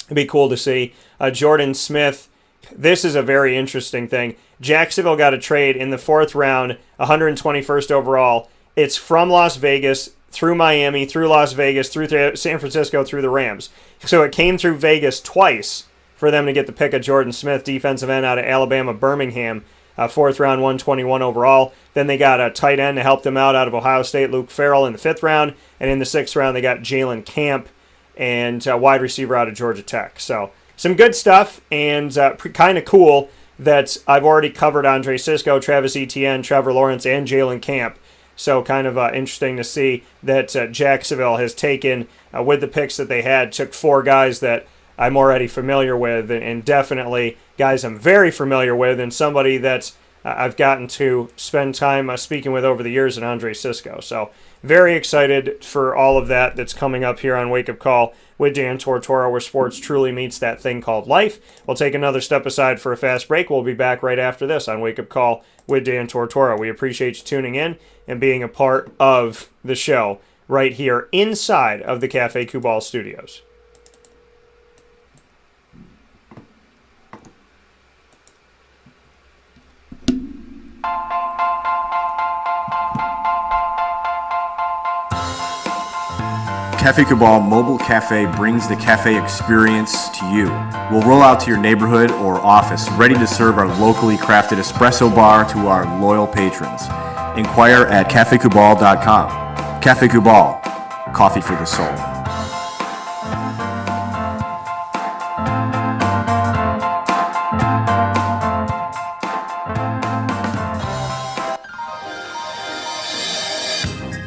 Speaker 1: it'd be cool to see. Jordan Smith, this is a very interesting thing. Jacksonville got a trade in the 4th round, 121st overall. It's from Las Vegas through Miami, through Las Vegas, through San Francisco, through the Rams. So it came through Vegas twice for them to get the pick of Jordan Smith, defensive end out of Alabama, Birmingham, 4th round, 121 overall. Then they got a tight end to help them out of Ohio State, Luke Farrell, in the 5th round. And in the 6th round, they got Jalen Camp and wide receiver out of Georgia Tech. So some good stuff, and kind of cool that I've already covered Andre Sisco, Travis Etienne, Trevor Lawrence, and Jalen Camp. So kind of interesting to see that Jacksonville has taken, with the picks that they had, took 4 guys that I'm already familiar with, and definitely guys I'm very familiar with, and somebody that I've gotten to spend time speaking with over the years in Andre Sisco. So very excited for all of that that's coming up here on Wake Up Call with Dan Tortora, where sports truly meets that thing called life. We'll take another step aside for a fast break. We'll be back right after this on Wake Up Call with Dan Tortora. We appreciate you tuning in and being a part of the show right here inside of the Cafe Kubal studios.
Speaker 3: Cafe Cabal Mobile Cafe brings the cafe experience to you. We'll roll out to your neighborhood or office, ready to serve our locally crafted espresso bar to our loyal patrons. Inquire at cafecubal.com. Cafe Cabal, coffee for the soul.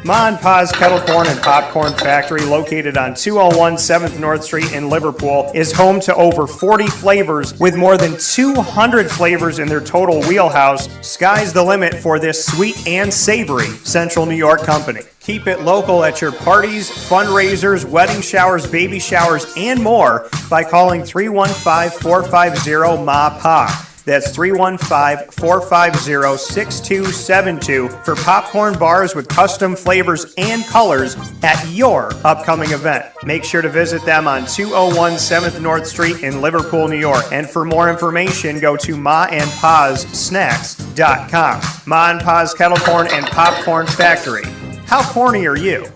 Speaker 1: Ma and Pa's Kettle Corn and Popcorn Factory, located on 201 7th North Street in Liverpool, is home to over 40 flavors with more than 200 flavors in their total wheelhouse. Sky's the limit for this sweet and savory Central New York company. Keep it local at your parties, fundraisers, wedding showers, baby showers, and more by calling 315-450-MA-PA. That's 315-450-6272 for popcorn bars with custom flavors and colors at your upcoming event. Make sure to visit them on 201 7th North Street in Liverpool, New York. And for more information, go to maandpazsnacks.com. Ma and Pa's Kettle Corn and Popcorn Factory. How corny are you?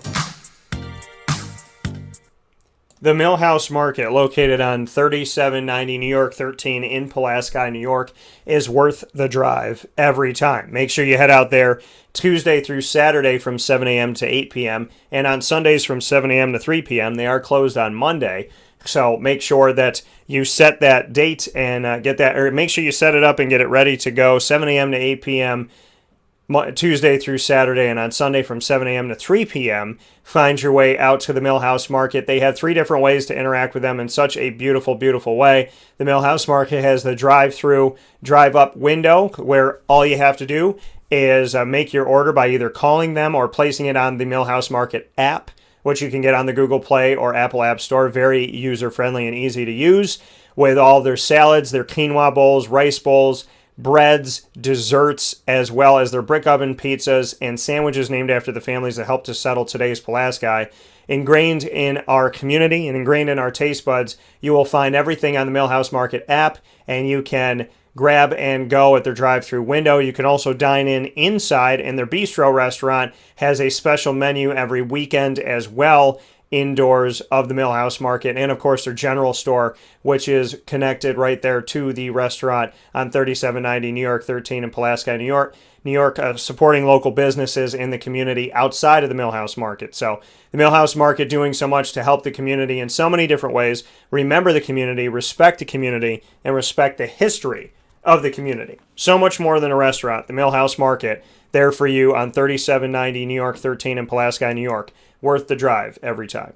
Speaker 1: The Millhouse Market, located on 3790 New York 13 in Pulaski, New York, is worth the drive every time. Make sure you head out there Tuesday through Saturday from 7 a.m. to 8 p.m. and on Sundays from 7 a.m. to 3 p.m. They are closed on Monday. So make sure that you set that date and get that, or make sure you set it up and get it ready to go 7 a.m. to 8 p.m. Tuesday through Saturday, and on Sunday from 7 a.m. to 3 p.m. Find your way out to the Millhouse Market. They have 3 different ways to interact with them in such a beautiful, beautiful way. The Millhouse Market has the drive-through, drive-up window where all you have to do is make your order by either calling them or placing it on the Millhouse Market app, which you can get on the Google Play or Apple App Store. Very user-friendly and easy to use with all their salads, their quinoa bowls, rice bowls, breads, desserts, as well as their brick oven pizzas and sandwiches named after the families that helped to settle today's Pulaski. Ingrained in our community and ingrained in our taste buds, you will find everything on the Millhouse Market app, and you can grab and go at their drive-through window. You can also dine in inside, and their bistro restaurant has a special menu every weekend as well, indoors of the Millhouse Market, and of course their general store, which is connected right there to the restaurant on 3790 New York 13 in Pulaski, New York. Supporting local businesses in the community outside of the Millhouse Market. So the Millhouse Market doing so much to help the community in so many different ways. Remember the community, respect the community, and respect the history of the community. So much more than a restaurant. The Millhouse Market, there for you on 3790 New York 13 in Pulaski, New York. Worth the drive every time.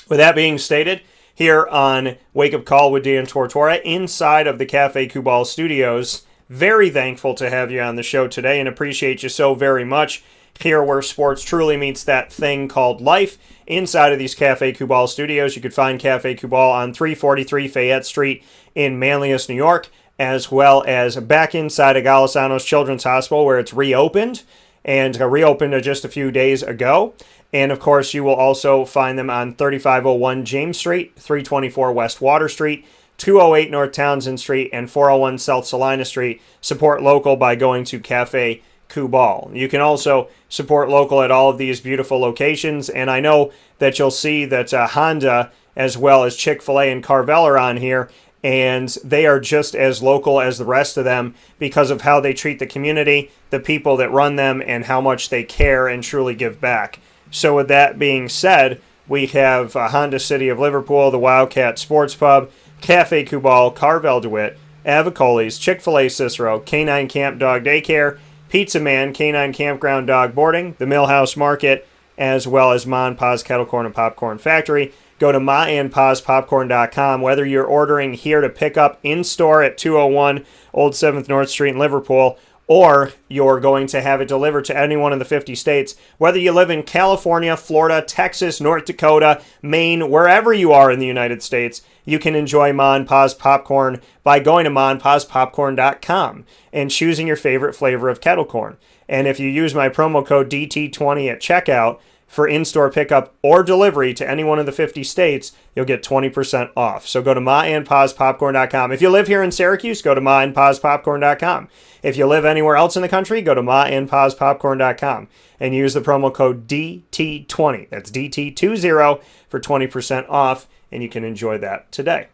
Speaker 1: With that being stated, here on Wake Up Call with Dan Tortora inside of the Cafe Kubal Studios, very thankful to have you on the show today and appreciate you so very much. Here where sports truly meets that thing called life. Inside of these Cafe Kubal Studios, you could find Cafe Kubal on 343 Fayette Street in Manlius, New York, as well as back inside of Golisano's Children's Hospital where it's reopened, and reopened just a few days ago. And, of course, you will also find them on 3501 James Street, 324 West Water Street, 208 North Townsend Street, and 401 South Salina Street. Support local by going to Cafe Kubal. You can also support local at all of these beautiful locations. And I know that you'll see that Honda, as well as Chick-fil-A and Carvel are on here, and they are just as local as the rest of them because of how they treat the community, the people that run them, and how much they care and truly give back. So with that being said, we have Honda City of Liverpool, the Wildcat Sports Pub, Cafe Kubal, Carvel DeWitt, Avicoli's, Chick-fil-A Cicero, Canine Camp Dog Daycare, Pizza Man, Canine Campground Dog Boarding, the Millhouse Market, as well as Ma and Pa's Kettle Corn and Popcorn Factory. Go to maandpazpopcorn.com. Whether you're ordering here to pick up in-store at 201 Old 7th North Street in Liverpool, or you're going to have it delivered to any one of the 50 states, whether you live in California, Florida, Texas, North Dakota, Maine, wherever you are in the United States, you can enjoy Ma and Pa's Popcorn by going to maandpazpopcorn.com and choosing your favorite flavor of kettle corn. And if you use my promo code DT20 at checkout for in-store pickup or delivery to any one of the 50 states, you'll get 20% off. So go to maandpazpopcorn.com. If you live here in Syracuse, go to maandpazpopcorn.com. If you live anywhere else in the country, go to maandpazpopcorn.com and use the promo code DT20. That's DT20 for 20% off, and you can enjoy that today.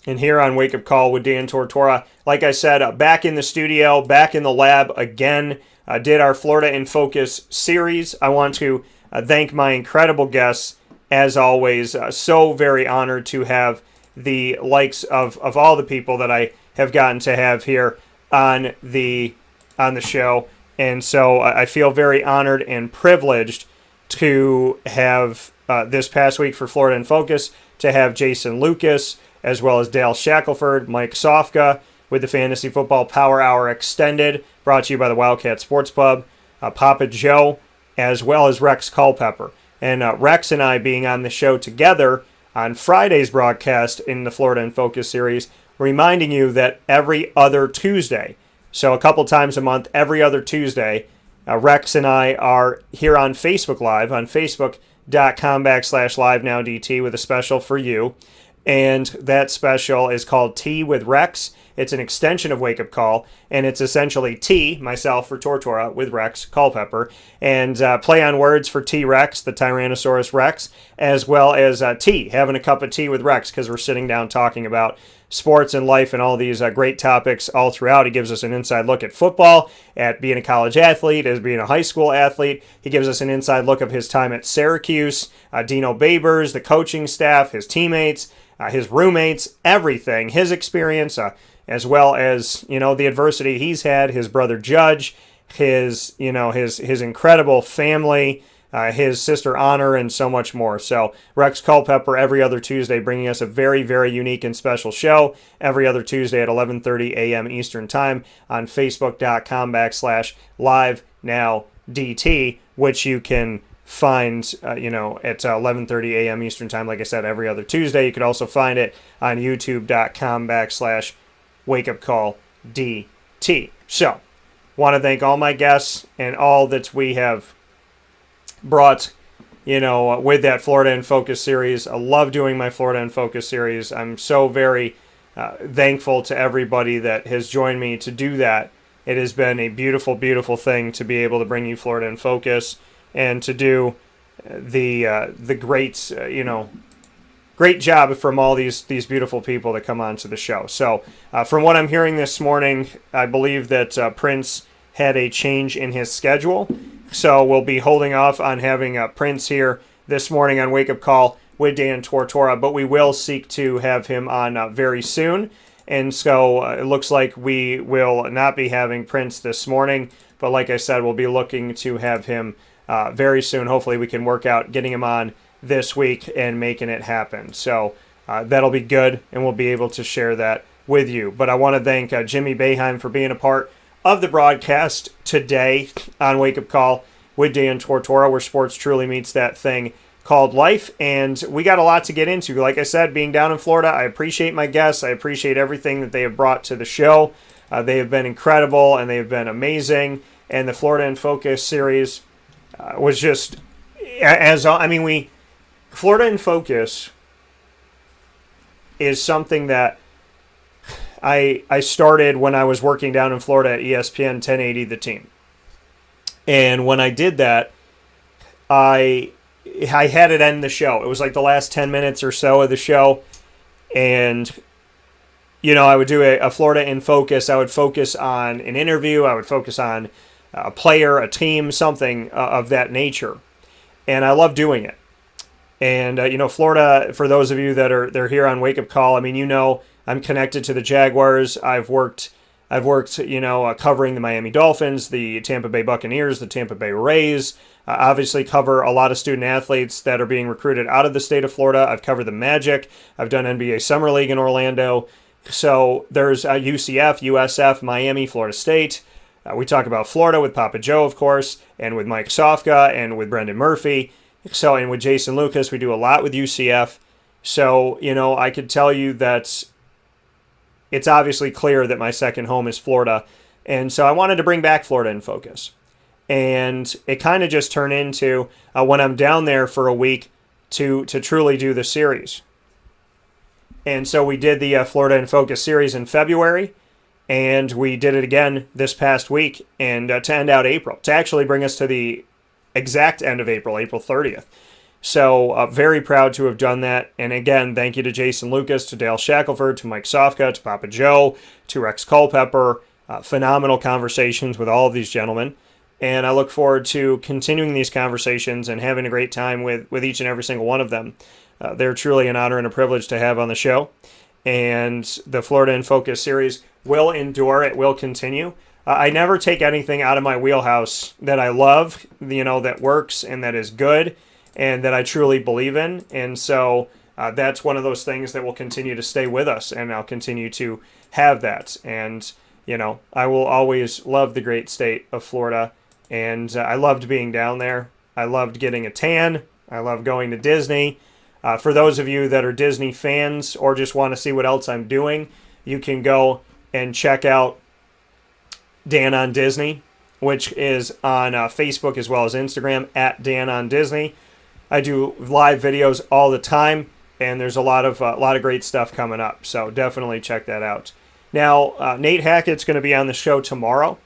Speaker 1: And here on Wake Up Call with Dan Tortora, like I said, back in the studio, back in the lab again, did our Florida in Focus series. I want to thank my incredible guests, as always. So very honored to have the likes of all the people that I have gotten to have here on the on the show. And so I feel very honored and privileged to have this past week for Florida in Focus to have Jason Lucas, as well as Dale Shackelford, Mike Sofka with the Fantasy Football Power Hour Extended, brought to you by the Wildcat Sports Pub, Papa Joe, as well as Rex Culpepper. And Rex and I being on the show together on Friday's broadcast in the Florida in Focus series, reminding you that every other Tuesday, so a couple times a month, every other Tuesday, Rex and I are here on Facebook Live, on facebook.com/livenowdt with a special for you. And that special is called Tea with Rex. It's an extension of Wake Up Call, and it's essentially tea, myself for Tortora, with Rex Culpepper, and play on words for T-Rex, the Tyrannosaurus Rex, as well as tea, having a cup of tea with Rex, because we're sitting down talking about sports and life and all these great topics all throughout. He gives us an inside look at football, at being a college athlete, as being a high school athlete. He gives us an inside look of his time at Syracuse, Dino Babers, the coaching staff, his teammates, his roommates, everything, his experience, as well as, the adversity he's had, his brother Judge, his incredible family, his sister Honor, and so much more. So Rex Culpepper every other Tuesday, bringing us a very, very unique and special show every other Tuesday at 11:30 a.m. Eastern Time on facebook.com/livenowdt, which you can find, at 11:30 a.m. Eastern Time, like I said, every other Tuesday. You could also find it on youtube.com/wakeupcalldt. So, want to thank all my guests and all that we have brought, with that Florida in Focus series. I love doing my Florida in Focus series. I'm so very thankful to everybody that has joined me to do that. It has been a beautiful, beautiful thing to be able to bring you Florida in Focus and to do the great, great job from all these beautiful people that come onto the show. So from what I'm hearing this morning, I believe that Prince had a change in his schedule. So we'll be holding off on having Prince here this morning on Wake Up Call with Dan Tortora, but we will seek to have him on very soon. And so it looks like we will not be having Prince this morning, but like I said, we'll be looking to have him very soon. Hopefully we can work out getting him on this week and making it happen. So that'll be good, and we'll be able to share that with you. But I want to thank Jimmy Boeheim for being a part of the broadcast today on Wake Up Call with Dan Tortora, where sports truly meets that thing called life. And we got a lot to get into. Like I said, being down in Florida, I appreciate my guests. I appreciate everything that they have brought to the show. They have been incredible, and they have been amazing. And the Florida in Focus series was just, Florida in Focus is something that I started when I was working down in Florida at ESPN 1080 The Team. And when I did that, I had it end the show. It was like the last 10 minutes or so of the show. And, I would do a Florida in Focus. I would focus on an interview. I would focus on a player, a team, something of that nature. And I love doing it. And, Florida, for those of you that are here on Wake Up Call, I'm connected to the Jaguars. I've worked, covering the Miami Dolphins, the Tampa Bay Buccaneers, the Tampa Bay Rays. Obviously cover a lot of student athletes that are being recruited out of the state of Florida. I've covered the Magic. I've done NBA Summer League in Orlando. So there's UCF, USF, Miami, Florida State. We talk about Florida with Papa Joe, of course, and with Mike Sofka, and with Brendan Murphy. So, and with Jason Lucas, we do a lot with UCF. So, I could tell you that it's obviously clear that my second home is Florida. And so I wanted to bring back Florida in Focus. And it kind of just turned into, when I'm down there for a week, to truly do the series. And so we did the Florida in Focus series in February. And we did it again this past week, and to end out April, to actually bring us to the exact end of April, April 30th. So very proud to have done that. And again, thank you to Jason Lucas, to Dale Shackelford, to Mike Sofka, to Papa Joe, to Rex Culpepper. Phenomenal conversations with all of these gentlemen. And I look forward to continuing these conversations and having a great time with each and every single one of them. They're truly an honor and a privilege to have on the show. And the Florida in Focus series will endure. It will continue. I never take anything out of my wheelhouse that I love, that works and that is good and that I truly believe in. And so that's one of those things that will continue to stay with us, and I'll continue to have that. And, I will always love the great state of Florida. And I loved being down there. I loved getting a tan. I love going to Disney. For those of you that are Disney fans or just want to see what else I'm doing, you can go and check out Dan on Disney, which is on Facebook as well as Instagram, at Dan on Disney. I do live videos all the time, and there's a lot of great stuff coming up. So definitely check that out. Now, Nate Hackett's going to be on the show tomorrow,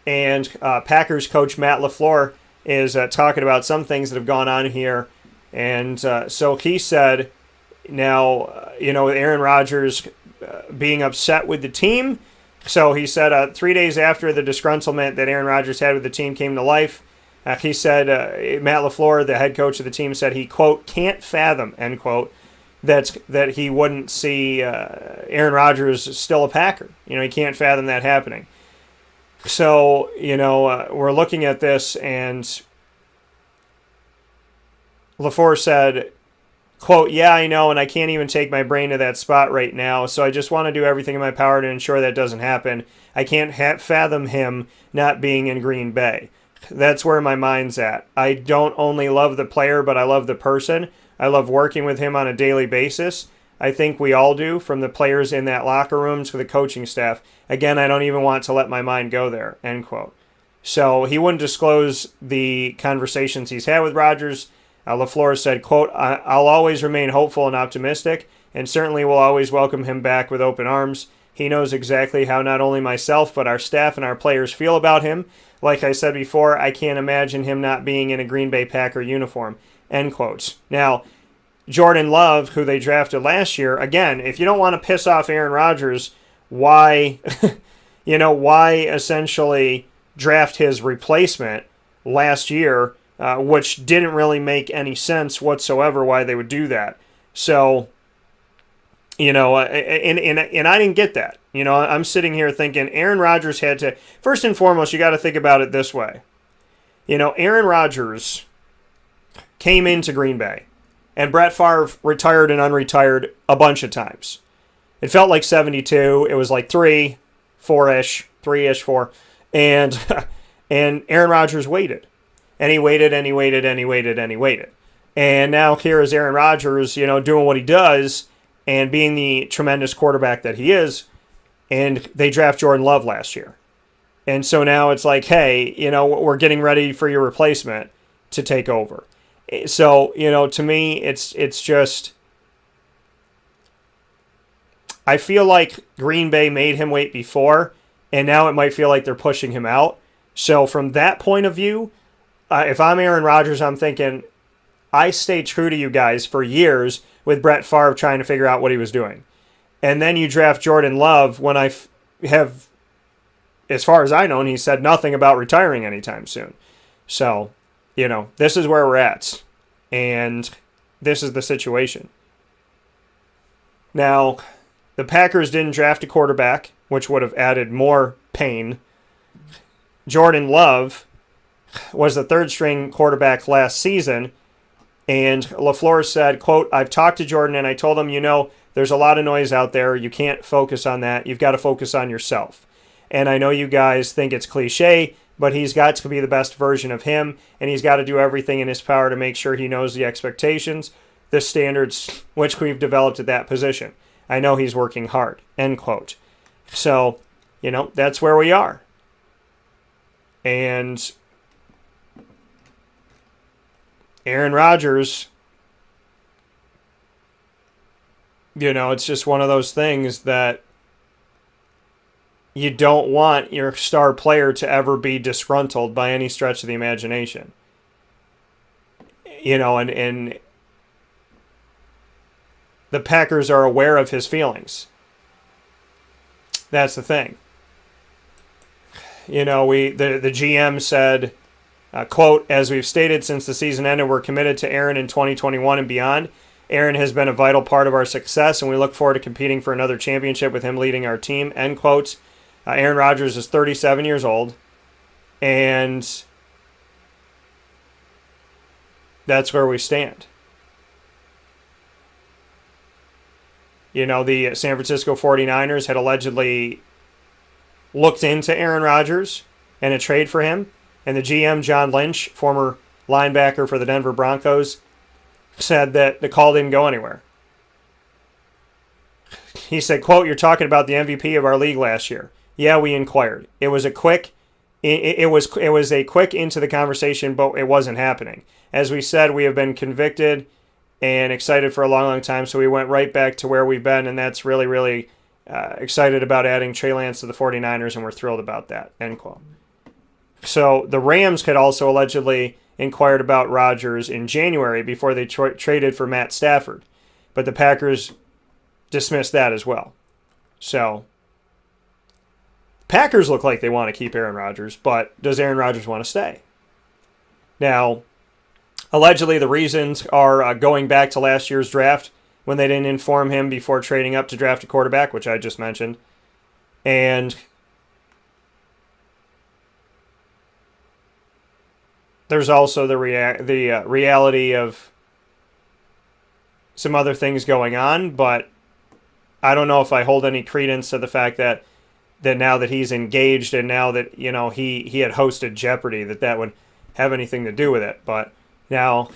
Speaker 1: and Packers coach Matt LaFleur is talking about some things that have gone on here. And so he said, now, with Aaron Rodgers being upset with the team. So he said 3 days after the disgruntlement that Aaron Rodgers had with the team came to life, he said, Matt LaFleur, the head coach of the team, said he, quote, can't fathom, end quote, that he wouldn't see Aaron Rodgers still a Packer. He can't fathom that happening. So, we're looking at this, and LaFleur said, quote, yeah, I know, and I can't even take my brain to that spot right now, so I just want to do everything in my power to ensure that doesn't happen. I can't fathom him not being in Green Bay. That's where my mind's at. I don't only love the player, but I love the person. I love working with him on a daily basis. I think we all do, from the players in that locker room to the coaching staff. Again, I don't even want to let my mind go there, end quote. So he wouldn't disclose the conversations he's had with Rodgers. LaFleur said, quote, I'll always remain hopeful and optimistic, and certainly will always welcome him back with open arms. He knows exactly how not only myself, but our staff and our players feel about him. Like I said before, I can't imagine him not being in a Green Bay Packer uniform, end quotes. Now, Jordan Love, who they drafted last year, again, if you don't want to piss off Aaron Rodgers, why, why essentially draft his replacement last year, which didn't really make any sense whatsoever why they would do that. So, and I didn't get that. I'm sitting here thinking Aaron Rodgers had to, first and foremost, you got to think about it this way. Aaron Rodgers came into Green Bay, and Brett Favre retired and unretired a bunch of times. It felt like 72. It was like 3-ish, 4. And Aaron Rodgers waited. And he waited, and he waited, and he waited, and he waited. And now here is Aaron Rodgers, doing what he does and being the tremendous quarterback that he is. And they draft Jordan Love last year. And so now it's like, hey, we're getting ready for your replacement to take over. So, to me, it's just, I feel like Green Bay made him wait before, and now it might feel like they're pushing him out. So from that point of view, if I'm Aaron Rodgers, I'm thinking, I stayed true to you guys for years with Brett Favre trying to figure out what he was doing. And then you draft Jordan Love when I have, as far as I know, and he said nothing about retiring anytime soon. So, this is where we're at. And this is the situation. Now, the Packers didn't draft a quarterback, which would have added more pain. Jordan Love was the third-string quarterback last season, and LaFleur said, quote, I've talked to Jordan, and I told him, there's a lot of noise out there. You can't focus on that. You've got to focus on yourself. And I know you guys think it's cliche, but he's got to be the best version of him, and he's got to do everything in his power to make sure he knows the expectations, the standards which we've developed at that position. I know he's working hard, end quote. So, that's where we are. And Aaron Rodgers, it's just one of those things that you don't want your star player to ever be disgruntled by any stretch of the imagination. And the Packers are aware of his feelings. That's the thing. The GM said, quote, as we've stated since the season ended, we're committed to Aaron in 2021 and beyond. Aaron has been a vital part of our success, and we look forward to competing for another championship with him leading our team, end quote. Aaron Rodgers is 37 years old, and that's where we stand. You know, the San Francisco 49ers had allegedly looked into Aaron Rodgers and a trade for him, and the GM, John Lynch, former linebacker for the Denver Broncos, said that the call didn't go anywhere. He said, quote, "You're talking about the MVP of our league last year. Yeah, we inquired. It was a quick into the conversation, but it wasn't happening. As we said, we have been convicted and excited for a long, long time, so we went right back to where we've been, and that's really, really excited about adding Trey Lance to the 49ers, and we're thrilled about that," end quote. So the Rams had also allegedly inquired about Rodgers in January before they traded for Matt Stafford, but the Packers dismissed that as well. So Packers look like they want to keep Aaron Rodgers, but does Aaron Rodgers want to stay? Now, allegedly the reasons are going back to last year's draft when they didn't inform him before trading up to draft a quarterback, which I just mentioned. And there's also the reality of some other things going on, but I don't know if I hold any credence to the fact that now that he's engaged and now that, you know, he had hosted Jeopardy, that would have anything to do with it. But now,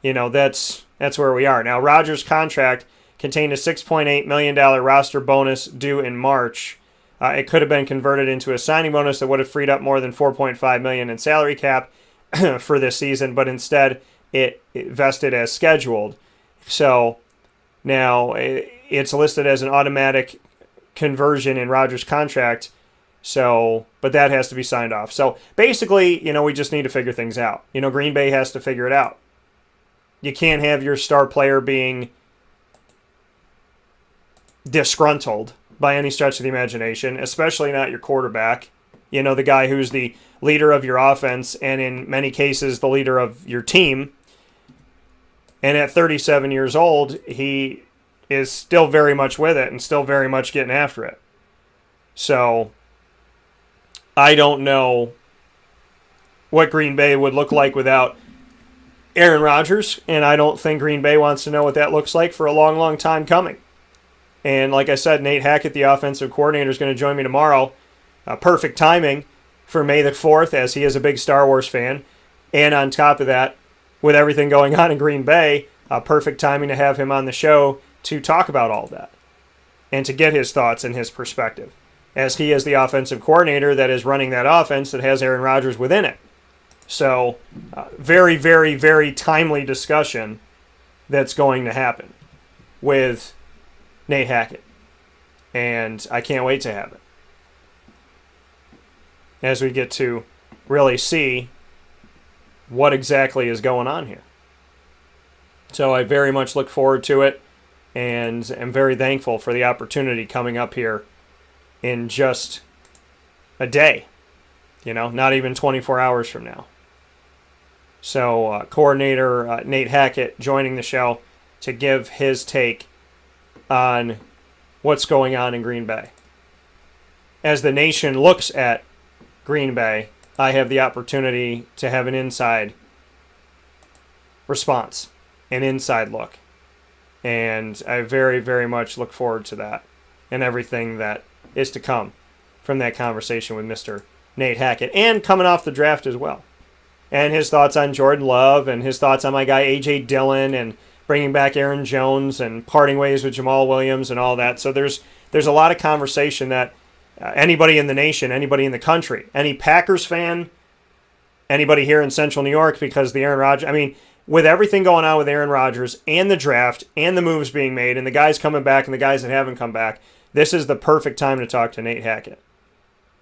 Speaker 1: you know, that's where we are. Now, Rodgers' contract contained a $6.8 million roster bonus due in March. It could have been converted into a signing bonus that would have freed up more than $4.5 million in salary cap for this season, but instead it vested as scheduled. So now it's listed as an automatic conversion in Rodgers' contract. So, but that has to be signed off. So basically, you know, we just need to figure things out. You know, Green Bay has to figure it out. You can't have your star player being disgruntled by any stretch of the imagination, especially not your quarterback. You know, the guy who's the leader of your offense and in many cases the leader of your team. And at 37 years old, he is still very much with it and still very much getting after it. So I don't know what Green Bay would look like without Aaron Rodgers, and I don't think Green Bay wants to know what that looks like for a long, long time coming. And like I said, Nate Hackett, the offensive coordinator, is going to join me tomorrow. Perfect timing for May the 4th, as he is a big Star Wars fan. And on top of that, with everything going on in Green Bay, perfect timing to have him on the show to talk about all that and to get his thoughts and his perspective, as he is the offensive coordinator that is running that offense that has Aaron Rodgers within it. So, very, very, very timely discussion that's going to happen with Nate Hackett. And I can't wait to have it, as we get to really see what exactly is going on here. So I very much look forward to it, and am very thankful for the opportunity coming up here in just a day, you know, not even 24 hours from now. So coordinator Nate Hackett joining the show to give his take on what's going on in Green Bay. As the nation looks at Green Bay, I have the opportunity to have an inside response, an inside look. And I very, very much look forward to that and everything that is to come from that conversation with Mr. Nate Hackett, and coming off the draft as well. And his thoughts on Jordan Love, and his thoughts on my guy A.J. Dillon, and bringing back Aaron Jones, and parting ways with Jamal Williams, and all that. So there's a lot of conversation that anybody in the nation, anybody in the country, any Packers fan, anybody here in Central New York, because the Aaron Rodgers, I mean, with everything going on with Aaron Rodgers and the draft and the moves being made and the guys coming back and the guys that haven't come back, this is the perfect time to talk to Nate Hackett.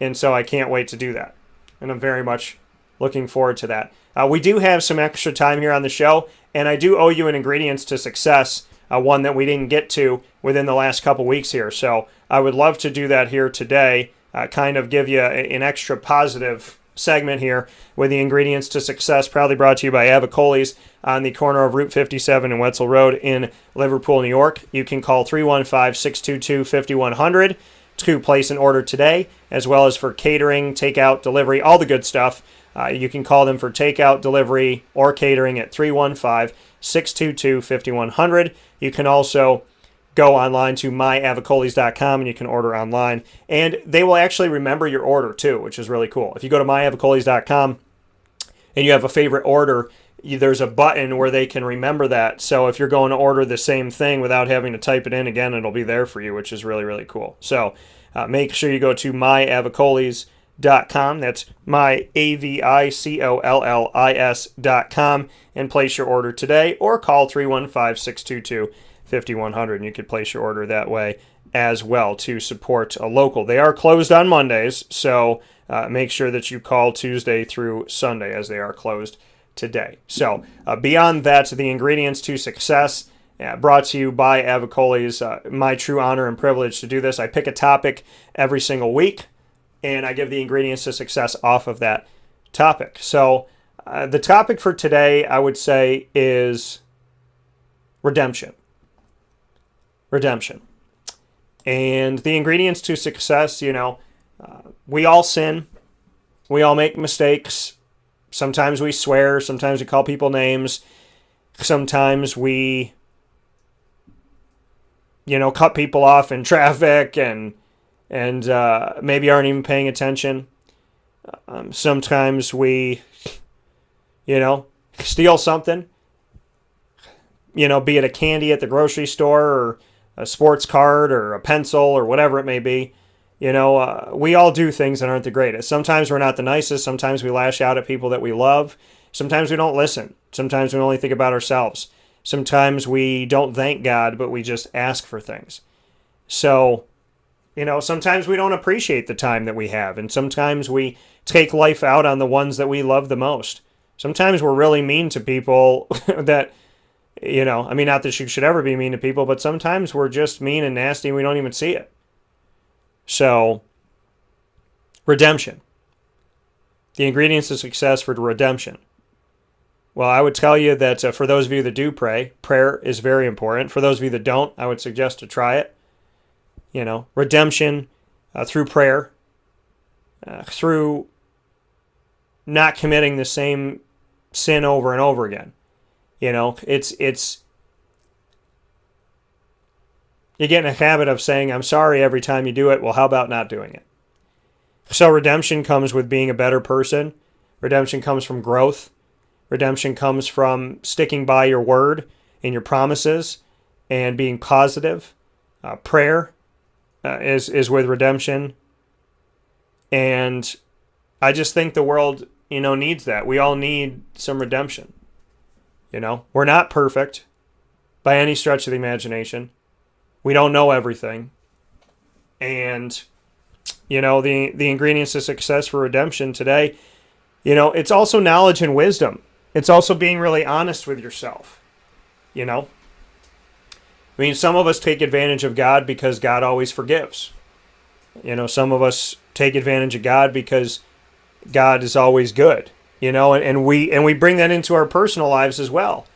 Speaker 1: And so I can't wait to do that. And I'm very much looking forward to that. We do have some extra time here on the show, and I do owe you an ingredients to success, one that we didn't get to within the last couple weeks here. So I would love to do that here today, kind of give you an extra positive segment here with the ingredients to success, proudly brought to you by Avicoli's on the corner of Route 57 and Wetzel Road in Liverpool, New York. You can call 315-622-5100 to place an order today, as well as for catering, takeout, delivery, all the good stuff. You can call them for takeout, delivery, or catering at 315-622-5100. You can also go online to myavocoles.com and you can order online. And they will actually remember your order too, which is really cool. If you go to myavocoles.com and you have a favorite order, there's a button where they can remember that. So if you're going to order the same thing without having to type it in again, it'll be there for you, which is really, really cool. So make sure you go to myavocoles.com. That's myavocollis.com and place your order today, or call 315-622-5100 and you could place your order that way as well to support a local. They are closed on Mondays, so make sure that you call Tuesday through Sunday, as they are closed today. So beyond that, the ingredients to success, brought to you by Avocoles. My true honor and privilege to do this. I pick a topic every single week, and I give the ingredients to success off of that topic. So the topic for today, I would say, is redemption. Redemption. And the ingredients to success, we all sin. We all make mistakes. Sometimes we swear. Sometimes we call people names. Sometimes we, cut people off in traffic and maybe aren't even paying attention. Sometimes we, steal something. Be it a candy at the grocery store or a sports card or a pencil or whatever it may be. We all do things that aren't the greatest. Sometimes we're not the nicest. Sometimes we lash out at people that we love. Sometimes we don't listen. Sometimes we only think about ourselves. Sometimes we don't thank God, but we just ask for things. So, sometimes we don't appreciate the time that we have. And sometimes we take life out on the ones that we love the most. Sometimes we're really mean to people that, not that you should ever be mean to people, but sometimes we're just mean and nasty and we don't even see it. So, redemption. The ingredients of success for redemption. Well, I would tell you that for those of you that do pray, prayer is very important. For those of you that don't, I would suggest to try it. Redemption through prayer, through not committing the same sin over and over again. It's you get in a habit of saying, I'm sorry every time you do it. Well, how about not doing it? So redemption comes with being a better person. Redemption comes from growth. Redemption comes from sticking by your word and your promises and being positive. Prayer is with redemption. And I just think the world, needs that. We all need some redemption. We're not perfect by any stretch of the imagination. We don't know everything. And, the ingredients to success for redemption today, it's also knowledge and wisdom. It's also being really honest with yourself. Some of us take advantage of God because God always forgives. Some of us take advantage of God because God is always good. And we bring that into our personal lives as well.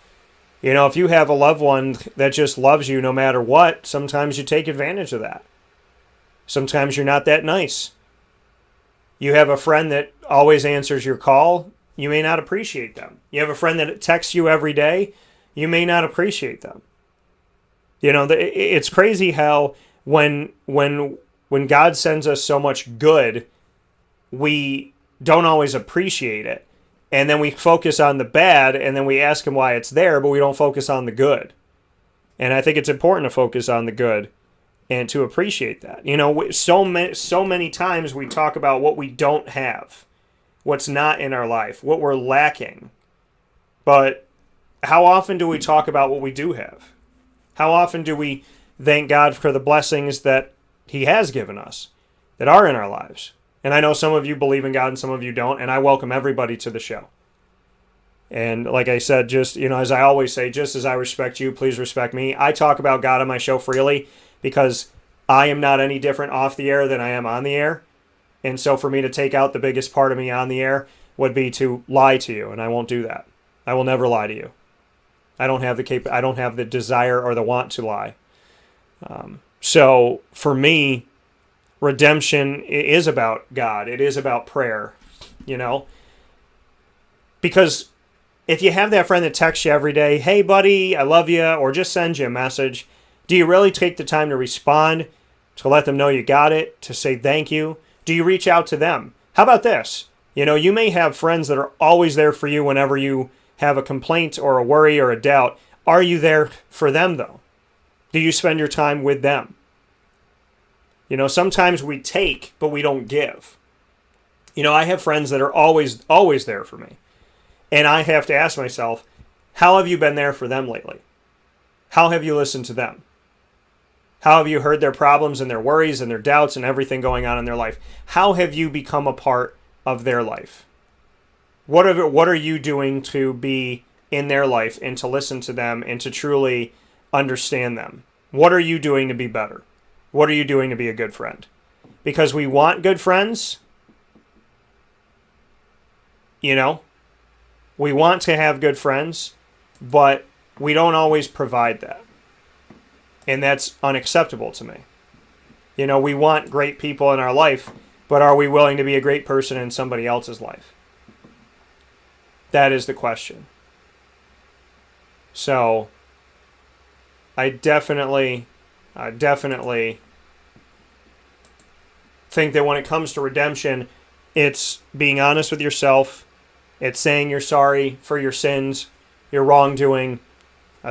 Speaker 1: If you have a loved one that just loves you no matter what, sometimes you take advantage of that. Sometimes you're not that nice. You have a friend that always answers your call, you may not appreciate them. You have a friend that texts you every day, you may not appreciate them. It's crazy how when God sends us so much good, we don't always appreciate it. And then we focus on the bad, and then we ask him why it's there, but we don't focus on the good. And I think it's important to focus on the good and to appreciate that. So many times we talk about what we don't have, what's not in our life, what we're lacking. But how often do we talk about what we do have? How often do we thank God for the blessings that he has given us, that are in our lives? And I know some of you believe in God and some of you don't, and I welcome everybody to the show. And like I said, just, as I always say, just as I respect you, please respect me. I talk about God on my show freely because I am not any different off the air than I am on the air. And so for me to take out the biggest part of me on the air would be to lie to you, and I won't do that. I will never lie to you. I don't have the desire or the want to lie. So for me, redemption is about God. It is about prayer, Because if you have that friend that texts you every day, hey, buddy, I love you, or just sends you a message, do you really take the time to respond, to let them know you got it, to say thank you? Do you reach out to them? How about this? You may have friends that are always there for you whenever you have a complaint or a worry or a doubt. Are you there for them, though? Do you spend your time with them? Sometimes we take, but we don't give. I have friends that are always there for me. And I have to ask myself, how have you been there for them lately? How have you listened to them? How have you heard their problems and their worries and their doubts and everything going on in their life? How have you become a part of their life? What are you doing to be in their life and to listen to them and to truly understand them? What are you doing to be better? What are you doing to be a good friend? Because we want good friends. We want to have good friends, but we don't always provide that. And that's unacceptable to me. We want great people in our life, but are we willing to be a great person in somebody else's life? That is the question. So, I definitely think that when it comes to redemption, it's being honest with yourself. It's saying you're sorry for your sins, your wrongdoing,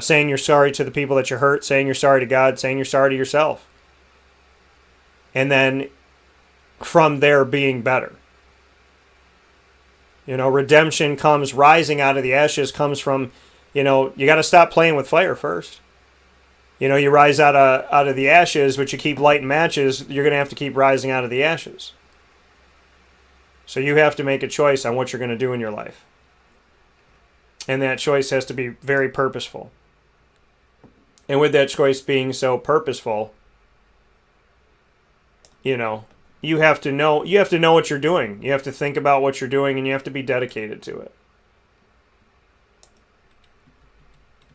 Speaker 1: saying you're sorry to the people that you hurt, saying you're sorry to God, saying you're sorry to yourself. And then from there being better. Redemption comes, rising out of the ashes comes from, you got to stop playing with fire first. You rise out of the ashes, but you keep lighting matches, you're going to have to keep rising out of the ashes. So you have to make a choice on what you're going to do in your life. And that choice has to be very purposeful. And with that choice being so purposeful, you have to know what you're doing. You have to think about what you're doing and you have to be dedicated to it.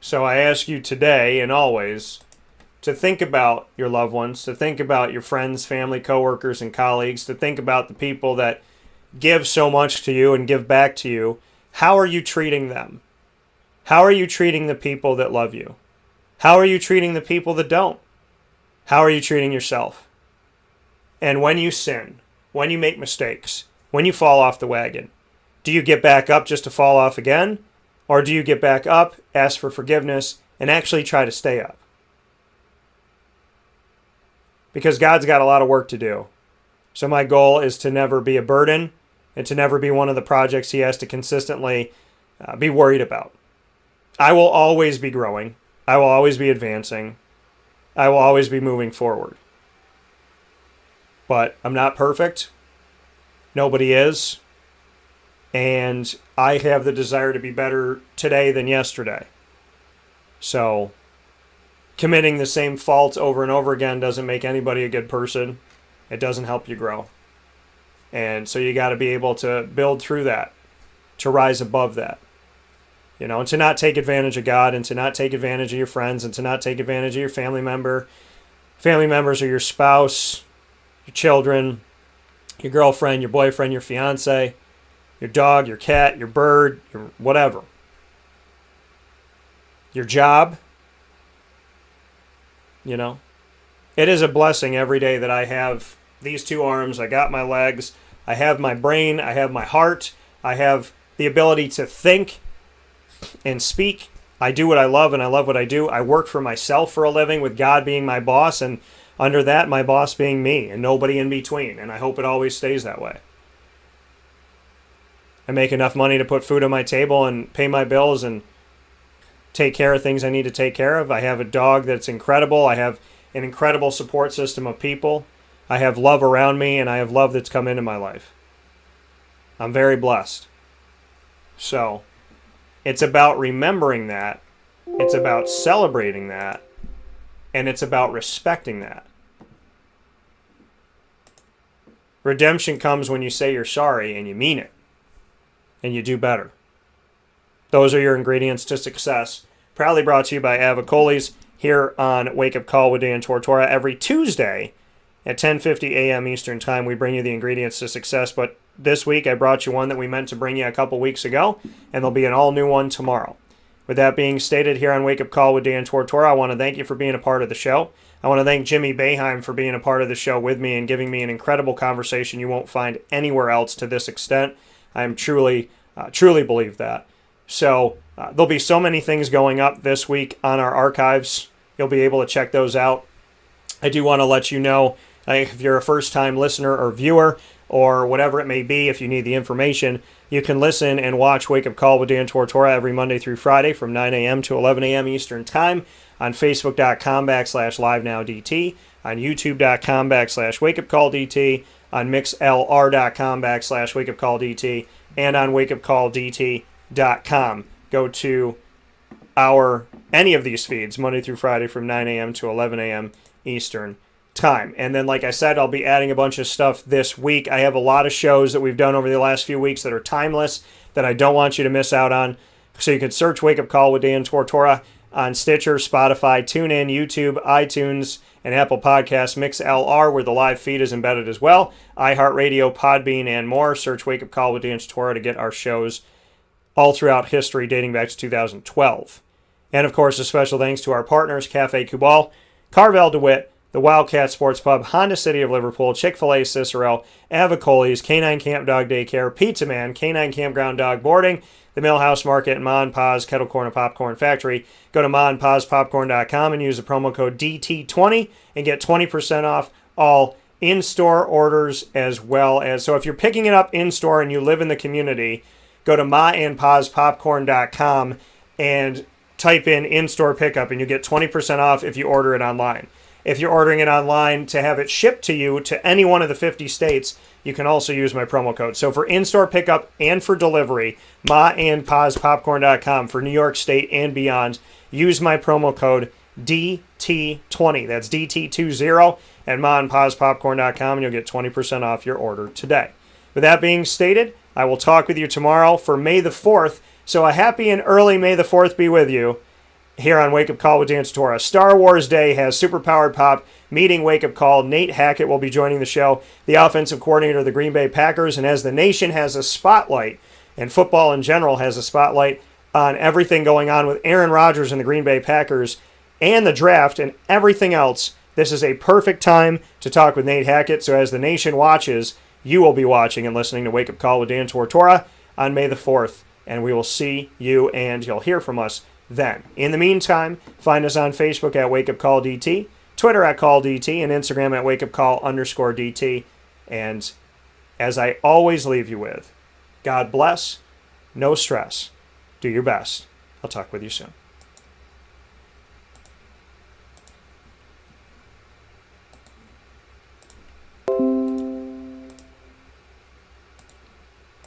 Speaker 1: So I ask you today and always to think about your loved ones, to think about your friends, family, coworkers, and colleagues, to think about the people that give so much to you and give back to you. How are you treating them? How are you treating the people that love you? How are you treating the people that don't? How are you treating yourself? And when you sin, when you make mistakes, when you fall off the wagon, do you get back up just to fall off again? Or do you get back up, ask for forgiveness, and actually try to stay up? Because God's got a lot of work to do. So my goal is to never be a burden and to never be one of the projects he has to consistently be worried about. I will always be growing. I will always be advancing. I will always be moving forward. But I'm not perfect. Nobody is. And I have the desire to be better today than yesterday. So committing the same fault over and over again doesn't make anybody a good person. It doesn't help you grow. And so you got to be able to build through that, to rise above that. And to not take advantage of God, and to not take advantage of your friends, and to not take advantage of your family members or your spouse, your children, your girlfriend, your boyfriend, your fiance, your dog, your cat, your bird, your whatever. Your job. It is a blessing every day that I have these two arms. I got my legs. I have my brain. I have my heart. I have the ability to think and speak. I do what I love, and I love what I do. I work for myself for a living, with God being my boss, and under that, my boss being me, and nobody in between. And I hope it always stays that way. I make enough money to put food on my table and pay my bills and take care of things I need to take care of. I have a dog that's incredible. I have an incredible support system of people. I have love around me, and I have love that's come into my life. I'm very blessed. So, it's about remembering that. It's about celebrating that. And it's about respecting that. Redemption comes when you say you're sorry and you mean it. And you do better. Those are your ingredients to success. Proudly brought to you by Avicoli's here on Wake Up Call with Dan Tortora every Tuesday at 10:50 a.m. Eastern Time. We bring you the ingredients to success, but this week I brought you one that we meant to bring you a couple weeks ago, and there'll be an all-new one tomorrow. With that being stated, here on Wake Up Call with Dan Tortora, I want to thank you for being a part of the show. I want to thank Jimmy Boeheim for being a part of the show with me and giving me an incredible conversation you won't find anywhere else to this extent. I am truly believe that. So there'll be so many things going up this week on our archives. You'll be able to check those out. I do want to let you know, if you're a first-time listener or viewer or whatever it may be, if you need the information, you can listen and watch Wake Up Call with Dan Tortora every Monday through Friday from 9 a.m. to 11 a.m. Eastern Time on Facebook.com/LiveNowDT, on YouTube.com/WakeUpCallDT, on MixLR.com/WakeUpCallDT, and on WakeUpCallDT.com. Go to any of these feeds Monday through Friday from 9 a.m. to 11 a.m. Eastern Time. And then, like I said, I'll be adding a bunch of stuff this week. I have a lot of shows that we've done over the last few weeks that are timeless that I don't want you to miss out on. So you can search Wake Up Call with Dan Tortora on Stitcher, Spotify, TuneIn, YouTube, iTunes, and Apple Podcasts. MixLR, where the live feed is embedded as well. iHeartRadio, Podbean, and more. Search Wake Up Call with Dan Tortora to get our shows all throughout history dating back to 2012. And, of course, a special thanks to our partners, Cafe Kubal, Carvel DeWitt, the Wildcat Sports Pub, Honda City of Liverpool, Chick-fil-A Cicero, Avicoli's, Canine Camp Dog Daycare, Pizza Man, Canine Campground Dog Boarding, the Millhouse Market, Ma and Pa's Kettle Corn and Popcorn Factory. Go to maandpazpopcorn.com and use the promo code DT20 and get 20% off all in-store orders as well as. So if you're picking it up in-store and you live in the community, go to maandpazpopcorn.com and type in-store pickup and you get 20% off if you order it online. If you're ordering it online to have it shipped to you to any one of the 50 states, you can also use my promo code. So for in-store pickup and for delivery, maandpazpopcorn.com for New York State and beyond, use my promo code DT20. That's DT20 at maandpazpopcorn.com and you'll get 20% off your order today. With that being stated, I will talk with you tomorrow for May the 4th. So a happy and early May the 4th be with you here on Wake Up Call with Dan Tortora. Star Wars Day has Superpowered Pop meeting Wake Up Call. Nate Hackett will be joining the show, the offensive coordinator of the Green Bay Packers. And as the nation has a spotlight, and football in general has a spotlight on everything going on with Aaron Rodgers and the Green Bay Packers and the draft and everything else, this is a perfect time to talk with Nate Hackett. So as the nation watches, you will be watching and listening to Wake Up Call with Dan Tortora on May the 4th. And we will see you and you'll hear from us then. In the meantime, find us on Facebook at Wake Up Call DT, Twitter at Call DT, and Instagram at WakeUpCall_DT. And as I always leave you with, God bless, no stress, do your best. I'll talk with you soon.